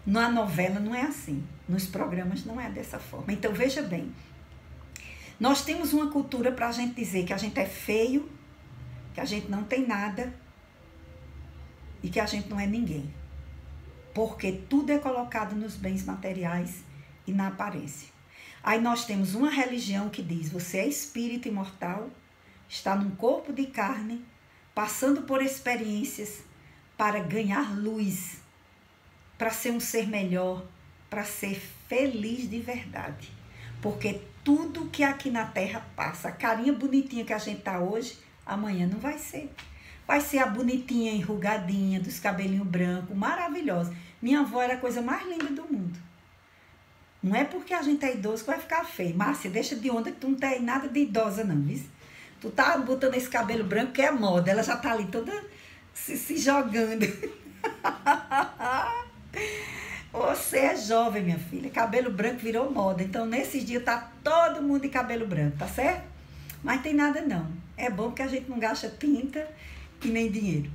Na novela não é assim, nos programas não é dessa forma. Então veja bem, nós temos uma cultura para a gente dizer que a gente é feio, que a gente não tem nada e que a gente não é ninguém. Porque tudo é colocado nos bens materiais e na aparência. Aí nós temos uma religião que diz, você é espírito imortal, está num corpo de carne, passando por experiências para ganhar luz, para ser um ser melhor, para ser feliz de verdade. Porque tudo que aqui na Terra passa, a carinha bonitinha que a gente tá hoje, amanhã não vai ser. Vai ser a bonitinha, enrugadinha, dos cabelinhos brancos, maravilhosa. Minha avó era a coisa mais linda do mundo. Não é porque a gente é idoso que vai ficar feio. Márcia, deixa de onda que tu não tem nada de idosa não, viu? Tu tá botando esse cabelo branco que é moda, ela já tá ali toda se jogando. Você é jovem, minha filha. Cabelo branco virou moda. Então, nesses dias, tá todo mundo de cabelo branco, tá certo? Mas tem nada não. É bom que a gente não gasta tinta e nem dinheiro.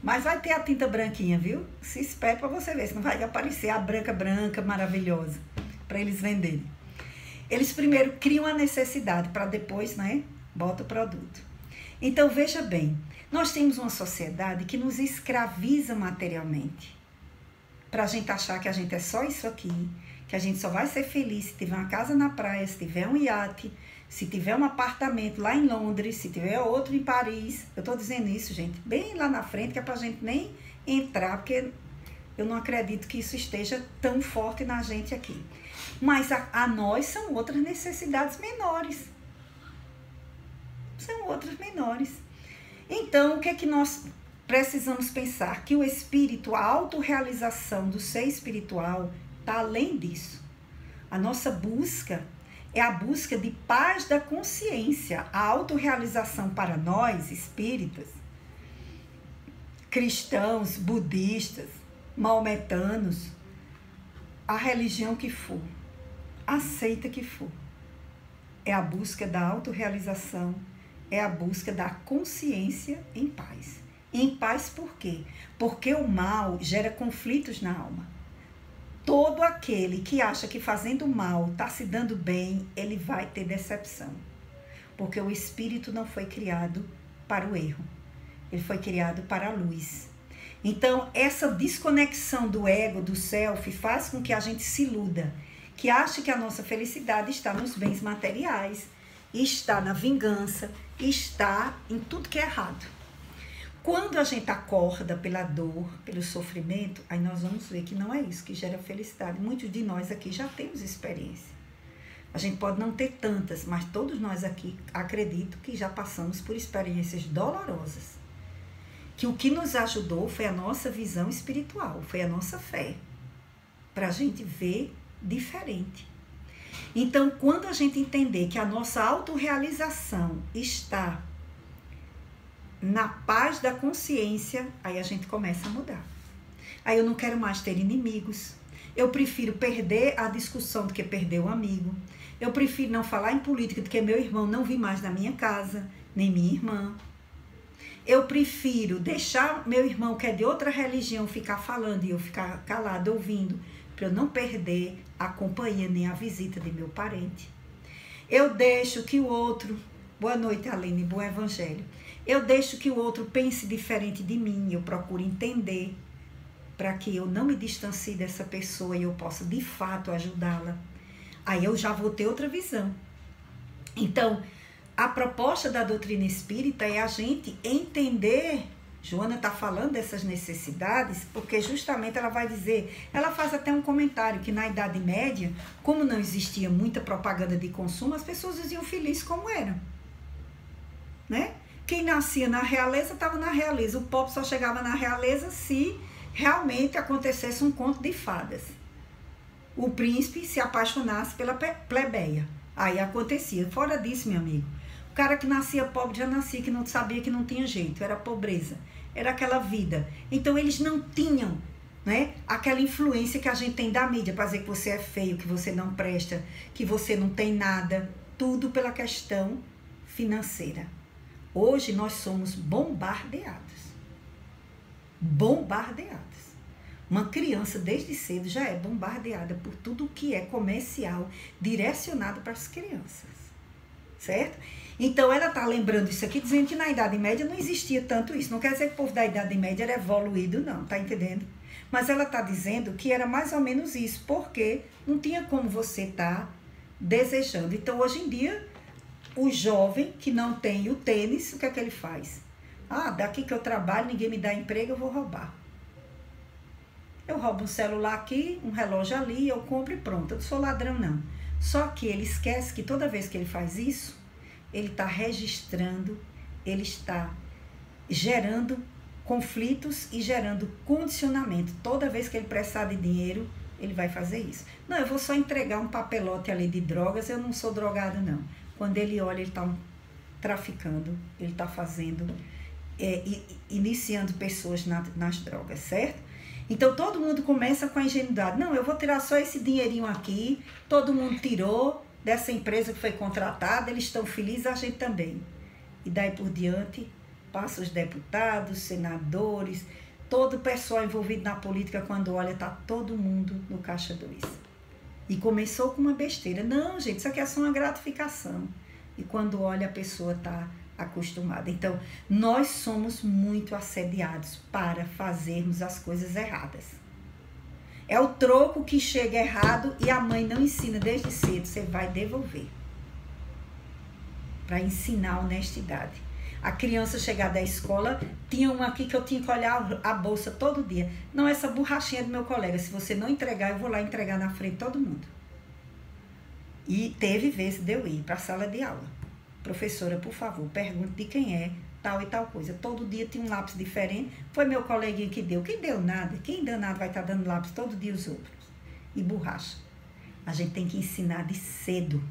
Mas vai ter a tinta branquinha, viu? Se espere pra você ver. Senão vai aparecer a branca, maravilhosa. Pra eles venderem. Eles primeiro criam a necessidade para depois, né? Bota o produto. Então, veja bem. Nós temos uma sociedade que nos escraviza materialmente. Pra gente achar que a gente é só isso aqui, que a gente só vai ser feliz se tiver uma casa na praia, se tiver um iate, se tiver um apartamento lá em Londres, se tiver outro em Paris. Eu estou dizendo isso, gente, bem lá na frente, que é para a gente nem entrar, porque eu não acredito que isso esteja tão forte na gente aqui. Mas a nós são outras necessidades menores. São outras menores. Então, o que é que nós precisamos pensar? Que o espírito, a autorrealização do ser espiritual está além disso. A nossa busca é a busca de paz da consciência. A autorrealização para nós, espíritas, cristãos, budistas, maometanos, a religião que for, aceita que for, é a busca da autorrealização, é a busca da consciência em paz. Em paz por quê? Porque o mal gera conflitos na alma. Todo aquele que acha que fazendo mal está se dando bem, ele vai ter decepção. Porque o espírito não foi criado para o erro. Ele foi criado para a luz. Então, essa desconexão do ego, do self, faz com que a gente se iluda, que ache que a nossa felicidade está nos bens materiais, está na vingança, está em tudo que é errado. Quando a gente acorda pela dor, pelo sofrimento, aí nós vamos ver que não é isso que gera felicidade. Muitos de nós aqui já temos experiência. A gente pode não ter tantas, mas todos nós aqui acredito que já passamos por experiências dolorosas. Que o que nos ajudou foi a nossa visão espiritual, foi a nossa fé, para a gente ver diferente. Então, quando a gente entender que a nossa autorrealização está na paz da consciência, aí a gente começa a mudar. Aí eu não quero mais ter inimigos, eu prefiro perder a discussão do que perder o amigo, eu prefiro não falar em política do que meu irmão não vir mais na minha casa, nem minha irmã. Eu prefiro deixar meu irmão, que é de outra religião, ficar falando e eu ficar calado ouvindo, para eu não perder a companhia nem a visita de meu parente. Eu deixo que o outro... Boa noite, Aline, bom evangelho. Eu deixo que o outro pense diferente de mim, eu procuro entender, para que eu não me distancie dessa pessoa e eu possa, de fato, ajudá-la. Aí eu já vou ter outra visão. Então... a proposta da doutrina espírita é a gente entender, Joana está falando dessas necessidades, porque justamente ela vai dizer, ela faz até um comentário que na Idade Média, como não existia muita propaganda de consumo, as pessoas viviam felizes como eram. Né? Quem nascia na realeza estava na realeza, o pobre só chegava na realeza se realmente acontecesse um conto de fadas. O príncipe se apaixonasse pela plebeia. Aí acontecia. Fora disso, meu amigo, o cara que nascia pobre já nascia, que não sabia que não tinha jeito, era pobreza, era aquela vida. Então eles não tinham, né, aquela influência que a gente tem da mídia para dizer que você é feio, que você não presta, que você não tem nada, tudo pela questão financeira. Hoje nós somos bombardeados. Bombardeados. Uma criança desde cedo já é bombardeada por tudo que é comercial, direcionado para as crianças. Certo? Então ela está lembrando isso aqui, dizendo que na Idade Média não existia tanto isso. Não quer dizer que o povo da Idade Média era evoluído, não, tá entendendo? Mas ela está dizendo que era mais ou menos isso, porque não tinha como você estar desejando. Então hoje em dia, o jovem que não tem o tênis, o que é que ele faz? Ah, daqui que eu trabalho, ninguém me dá emprego, eu vou roubar. Eu roubo um celular aqui, um relógio ali, eu compro e pronto. Eu não sou ladrão, não. Só que ele esquece que toda vez que ele faz isso, ele está registrando, ele está gerando conflitos e gerando condicionamento. Toda vez que ele precisar de dinheiro, ele vai fazer isso. Não, eu vou só entregar um papelote ali de drogas, eu não sou drogado, não. Quando ele olha, ele está traficando, ele está fazendo, iniciando pessoas nas drogas, certo? Então, todo mundo começa com a ingenuidade. Não, eu vou tirar só esse dinheirinho aqui. Todo mundo tirou dessa empresa que foi contratada. Eles estão felizes, a gente também. E daí por diante, passa os deputados, senadores, todo o pessoal envolvido na política, quando olha, está todo mundo no caixa 2. E começou com uma besteira. Não, gente, isso aqui é só uma gratificação. E quando olha, a pessoa está acostumada. Então, nós somos muito assediados para fazermos as coisas erradas. É o troco que chega errado e a mãe não ensina desde cedo, você vai devolver. Para ensinar a honestidade. A criança chegar da escola, tinha uma aqui que eu tinha que olhar a bolsa todo dia. Não, essa borrachinha do meu colega, se você não entregar, eu vou lá entregar na frente de todo mundo. E teve vezes de eu ir para a sala de aula. Professora, por favor, pergunte de quem é tal e tal coisa. Todo dia tinha um lápis diferente. Foi meu coleguinha que deu. Quem deu nada? Quem danado vai estar dando lápis todo dia os outros? E borracha. A gente tem que ensinar de cedo.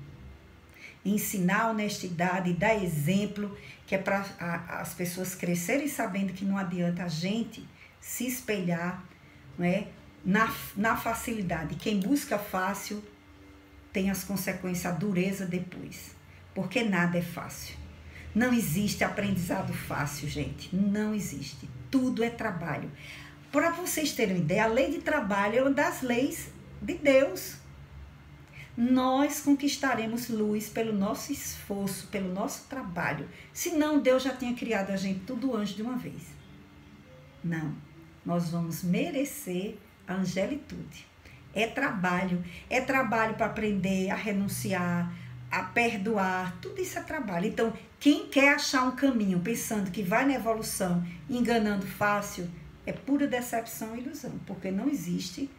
Ensinar a honestidade, dar exemplo, que é para as pessoas crescerem sabendo que não adianta a gente se espelhar, não é, na facilidade. Quem busca fácil tem as consequências, a dureza depois. Porque nada é fácil. Não existe aprendizado fácil, gente. Não existe. Tudo é trabalho. Para vocês terem uma ideia, a lei de trabalho é uma das leis de Deus. Nós conquistaremos luz pelo nosso esforço, pelo nosso trabalho. Senão, Deus já tinha criado a gente tudo antes de uma vez. Não. Nós vamos merecer a angelitude. É trabalho para aprender a renunciar, a perdoar, tudo isso é trabalho. Então, quem quer achar um caminho pensando que vai na evolução, enganando fácil, é pura decepção e ilusão, porque não existe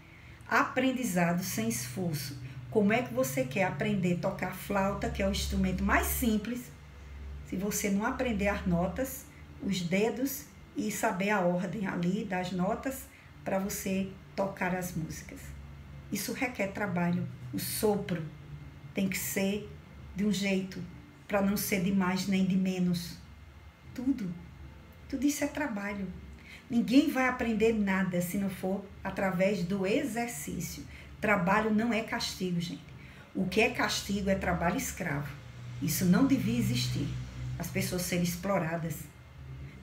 aprendizado sem esforço. Como é que você quer aprender a tocar flauta, que é o instrumento mais simples, se você não aprender as notas, os dedos e saber a ordem ali das notas para você tocar as músicas? Isso requer trabalho. O sopro tem que ser de um jeito para não ser de mais nem de menos. Tudo isso é trabalho. Ninguém vai aprender nada se não for através do exercício. Trabalho não é castigo, gente. O que é castigo é trabalho escravo. Isso não devia existir. As pessoas serem exploradas.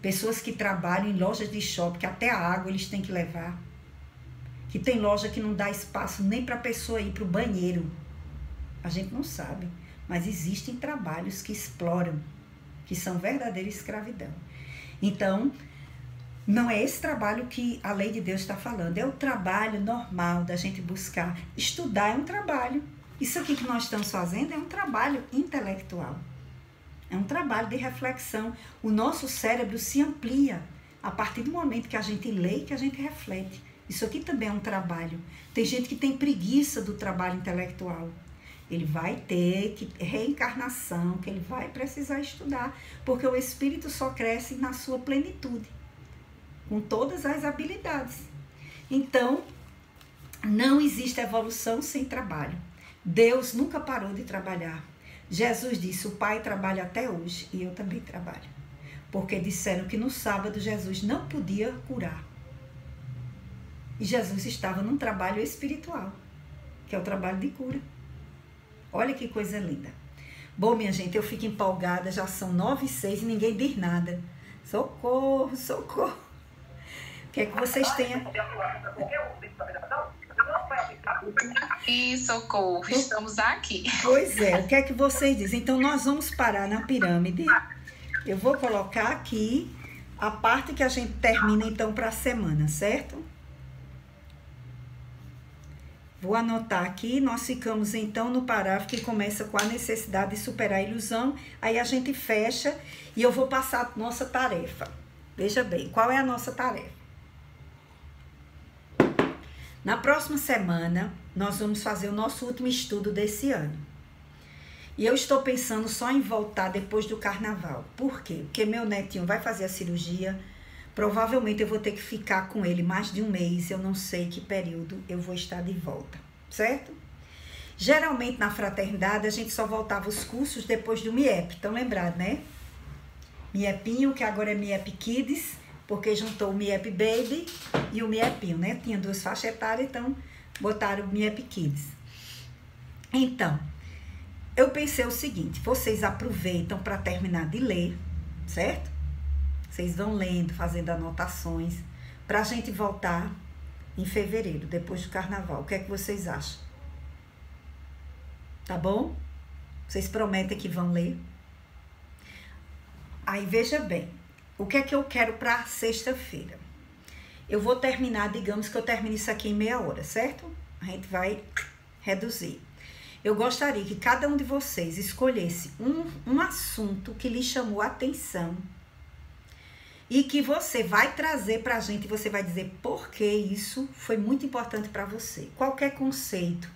Pessoas que trabalham em lojas de shopping, que até a água eles têm que levar. Que tem loja que não dá espaço nem para a pessoa ir para o banheiro. A gente não sabe. Mas existem trabalhos que exploram, que são verdadeira escravidão. Então, não é esse trabalho que a lei de Deus está falando. É o trabalho normal da gente buscar. Estudar é um trabalho. Isso aqui que nós estamos fazendo é um trabalho intelectual. É um trabalho de reflexão. O nosso cérebro se amplia a partir do momento que a gente lê e que a gente reflete. Isso aqui também é um trabalho. Tem gente que tem preguiça do trabalho intelectual. Ele vai ter que reencarnação, que ele vai precisar estudar, porque o espírito só cresce na sua plenitude, com todas as habilidades. Então, não existe evolução sem trabalho. Deus nunca parou de trabalhar. Jesus disse, o Pai trabalha até hoje e eu também trabalho. Porque disseram que no sábado Jesus não podia curar. E Jesus estava num trabalho espiritual, que é o trabalho de cura. Olha que coisa linda. Bom, minha gente, eu fico empolgada, já são 9h06 e ninguém diz nada. Socorro, socorro. O que é que vocês têm? E socorro, estamos aqui. Pois é, o que é que vocês dizem? Então, nós vamos parar na pirâmide. Eu vou colocar aqui a parte que a gente termina, então, para a semana, certo? Vou anotar aqui, nós ficamos então no parágrafo que começa com a necessidade de superar a ilusão, aí a gente fecha e eu vou passar a nossa tarefa. Veja bem, qual é a nossa tarefa? Na próxima semana, nós vamos fazer o nosso último estudo desse ano. E eu estou pensando só em voltar depois do carnaval. Por quê? Porque meu netinho vai fazer a cirurgia. Provavelmente eu vou ter que ficar com ele mais de um mês, eu não sei que período eu vou estar de volta, certo? Geralmente na fraternidade a gente só voltava os cursos depois do MIEP, estão lembrados, né? MIEPinho, que agora é MIEP Kids, porque juntou o MIEP Baby e o MIEPinho, né? Tinha 2 faixas etárias, então botaram o MIEP Kids. Então, eu pensei o seguinte, vocês aproveitam para terminar de ler, certo? Vocês vão lendo, fazendo anotações, para a gente voltar em fevereiro, depois do carnaval. O que é que vocês acham? Tá bom? Vocês prometem que vão ler? Aí, veja bem, o que é que eu quero para sexta-feira? Eu vou terminar, digamos que eu termine isso aqui em meia hora, certo? A gente vai reduzir. Eu gostaria que cada um de vocês escolhesse um assunto que lhe chamou a atenção e que você vai trazer para a gente, você vai dizer por que isso foi muito importante para você. Qualquer conceito,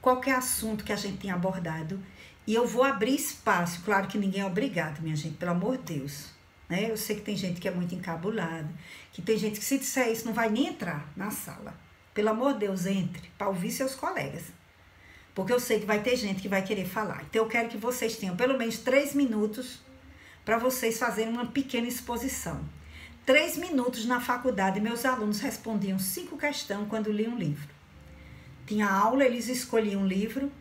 qualquer assunto que a gente tenha abordado. E eu vou abrir espaço, claro que ninguém é obrigado, minha gente, pelo amor de Deus. Né? Eu sei que tem gente que é muito encabulada, que tem gente que se disser isso não vai nem entrar na sala. Pelo amor de Deus, entre para ouvir seus colegas. Porque eu sei que vai ter gente que vai querer falar. Então eu quero que vocês tenham pelo menos 3 minutos para vocês fazerem uma pequena exposição. 3 minutos na faculdade, meus alunos respondiam 5 questões quando liam um livro. Tinha aula, eles escolhiam um livro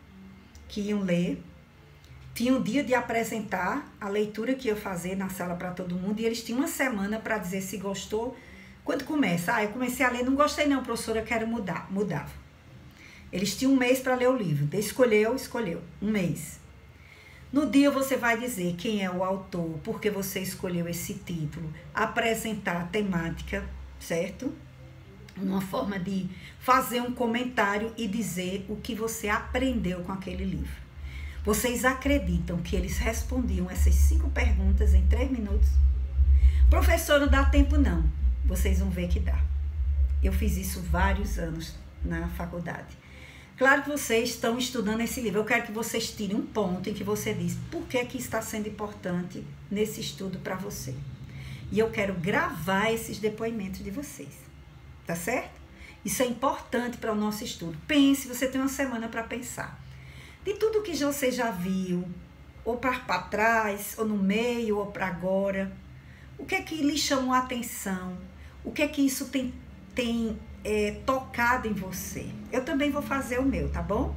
que iam ler. Tinha um dia de apresentar a leitura que ia fazer na sala para todo mundo. E eles tinham uma semana para dizer se gostou. Quando começa? Eu comecei a ler, não gostei não, professora, eu quero mudar. Mudava. Eles tinham um mês para ler o livro. Escolheu, um mês. No dia você vai dizer quem é o autor, por que você escolheu esse título, apresentar a temática, certo? Uma forma de fazer um comentário e dizer o que você aprendeu com aquele livro. Vocês acreditam que eles respondiam essas 5 perguntas em 3 minutos? Professor, não dá tempo não. Vocês vão ver que dá. Eu fiz isso vários anos na faculdade. Claro que vocês estão estudando esse livro. Eu quero que vocês tirem um ponto em que você diz por que está sendo importante nesse estudo para você. E eu quero gravar esses depoimentos de vocês. Tá certo? Isso é importante para o nosso estudo. Pense, você tem uma semana para pensar. De tudo que você já viu, ou para trás, ou no meio, ou para agora, o que é que lhe chamou a atenção? O que é que isso tem tocado em você? Eu também vou fazer o meu, tá bom?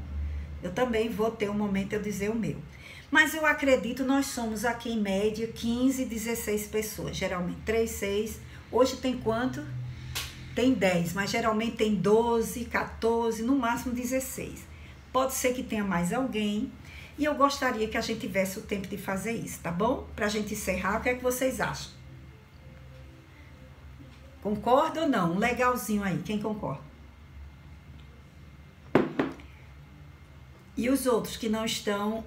Eu também vou ter um momento de eu dizer o meu. Mas eu acredito, nós somos aqui em média 15, 16 pessoas. Geralmente 3, 6. Hoje tem quanto? Tem 10, mas geralmente tem 12, 14, no máximo 16. Pode ser que tenha mais alguém. E eu gostaria que a gente tivesse o tempo de fazer isso, tá bom? Pra gente encerrar, o que é que vocês acham? Concorda ou não? Um legalzinho aí, quem concorda? E os outros que não estão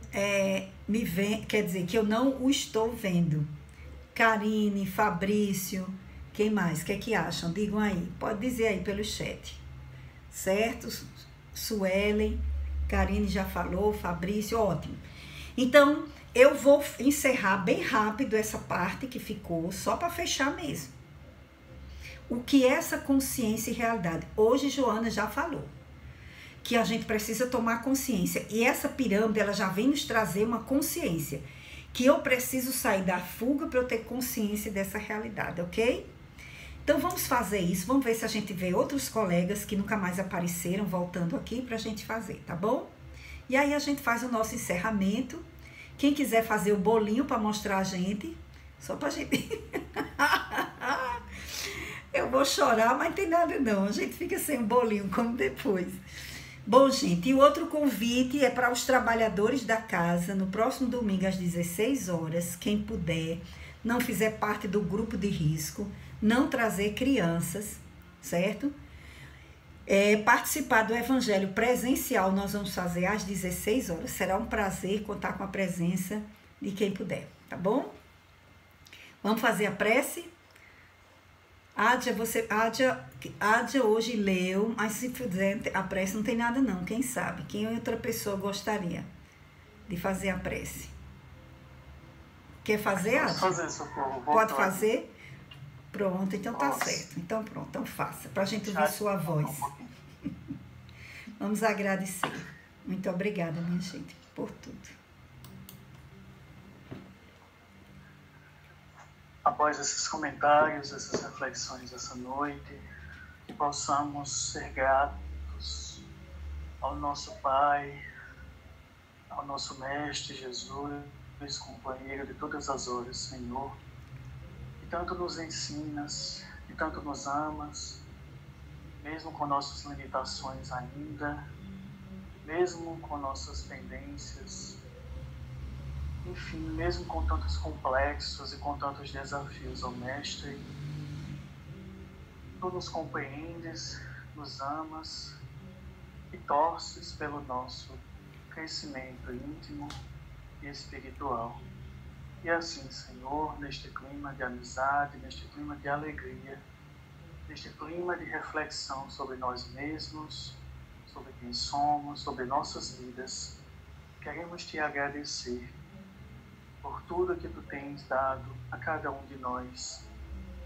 me vendo, quer dizer, que eu não o estou vendo. Karine, Fabrício, quem mais? O que é que acham? Digam aí, pode dizer aí pelo chat. Certo? Suelen, Karine já falou, Fabrício, ótimo. Então, eu vou encerrar bem rápido essa parte que ficou, só para fechar mesmo. O que é essa consciência e realidade? Hoje, Joana já falou que a gente precisa tomar consciência. E essa pirâmide, ela já vem nos trazer uma consciência. Que eu preciso sair da fuga para eu ter consciência dessa realidade, ok? Então, vamos fazer isso. Vamos ver se a gente vê outros colegas que nunca mais apareceram voltando aqui para a gente fazer, tá bom? E aí, a gente faz o nosso encerramento. Quem quiser fazer o bolinho para mostrar a gente, só para a gente... Eu vou chorar, mas não tem nada não. A gente fica sem o bolinho, como depois. Bom, gente, e o outro convite é para os trabalhadores da casa, no próximo domingo, às 16 horas, quem puder, não fizer parte do grupo de risco, não trazer crianças, certo? Participar do evangelho presencial, nós vamos fazer às 16 horas. Será um prazer contar com a presença de quem puder, tá bom? Vamos fazer a prece? Ádia hoje leu, mas se fizer a prece não tem nada não, quem sabe? Quem outra pessoa gostaria de fazer a prece? Quer fazer, Ádia? Posso fazer, Socorro. Pode fazer? Pronto, então tá certo. Então pronto, então faça, pra gente ouvir sua voz. Vamos agradecer. Muito obrigada, minha gente, por tudo. Após esses comentários, essas reflexões essa noite, que possamos ser gratos ao nosso Pai, ao nosso Mestre Jesus, companheiro de todas as horas, Senhor, que tanto nos ensinas, que tanto nos amas, mesmo com nossas limitações ainda, mesmo com nossas pendências, enfim, mesmo com tantos complexos e com tantos desafios, ó Mestre, Tu nos compreendes, nos amas e torces pelo nosso crescimento íntimo e espiritual. E assim, Senhor, neste clima de amizade, neste clima de alegria, neste clima de reflexão sobre nós mesmos, sobre quem somos, sobre nossas vidas, queremos te agradecer por tudo que tu tens dado a cada um de nós,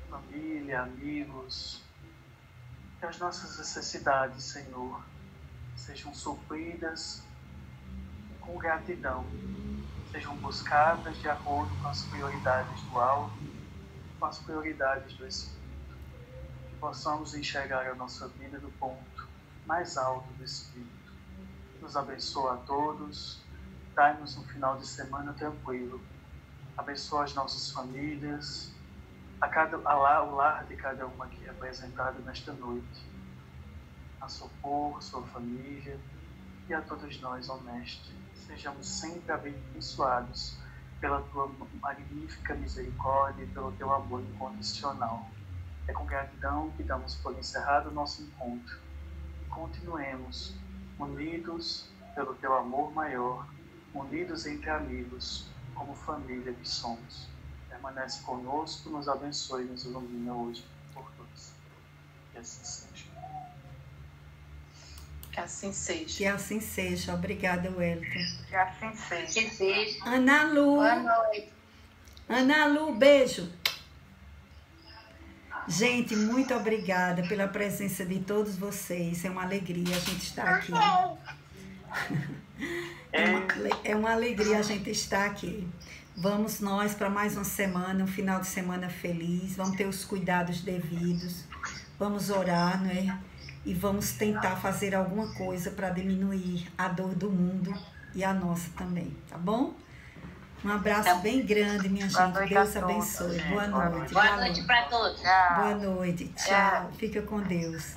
família, amigos, que as nossas necessidades, Senhor, sejam supridas com gratidão, sejam buscadas de acordo com as prioridades do alto, com as prioridades do Espírito. Que possamos enxergar a nossa vida do ponto mais alto do Espírito. Nos abençoa a todos, dai-nos um final de semana tranquilo, abençoa as nossas famílias, o lar de cada uma aqui representado nesta noite, a Socorro, sua família e a todos nós, ó Mestre. Sejamos sempre abençoados pela tua magnífica misericórdia e pelo teu amor incondicional. É com gratidão que damos por encerrado o nosso encontro. Continuemos unidos pelo teu amor maior, unidos entre amigos, como família que somos. Permanece conosco, nos abençoe e nos ilumina hoje por todos. Que assim seja. Que assim seja. Que assim seja. Obrigada, Wellington. Que assim seja. Que seja. Ana Lu. Boa noite. Ana Lu, beijo. Gente, muito obrigada pela presença de todos vocês. É uma alegria a gente estar aqui. É uma alegria a gente estar aqui. Vamos nós para mais uma semana, um final de semana feliz. Vamos ter os cuidados devidos. Vamos orar, né? E vamos tentar fazer alguma coisa para diminuir a dor do mundo e a nossa também, tá bom? Um abraço bem grande, minha gente. Deus abençoe. Boa noite. Boa noite para todos. Boa noite. Tchau. Fica com Deus.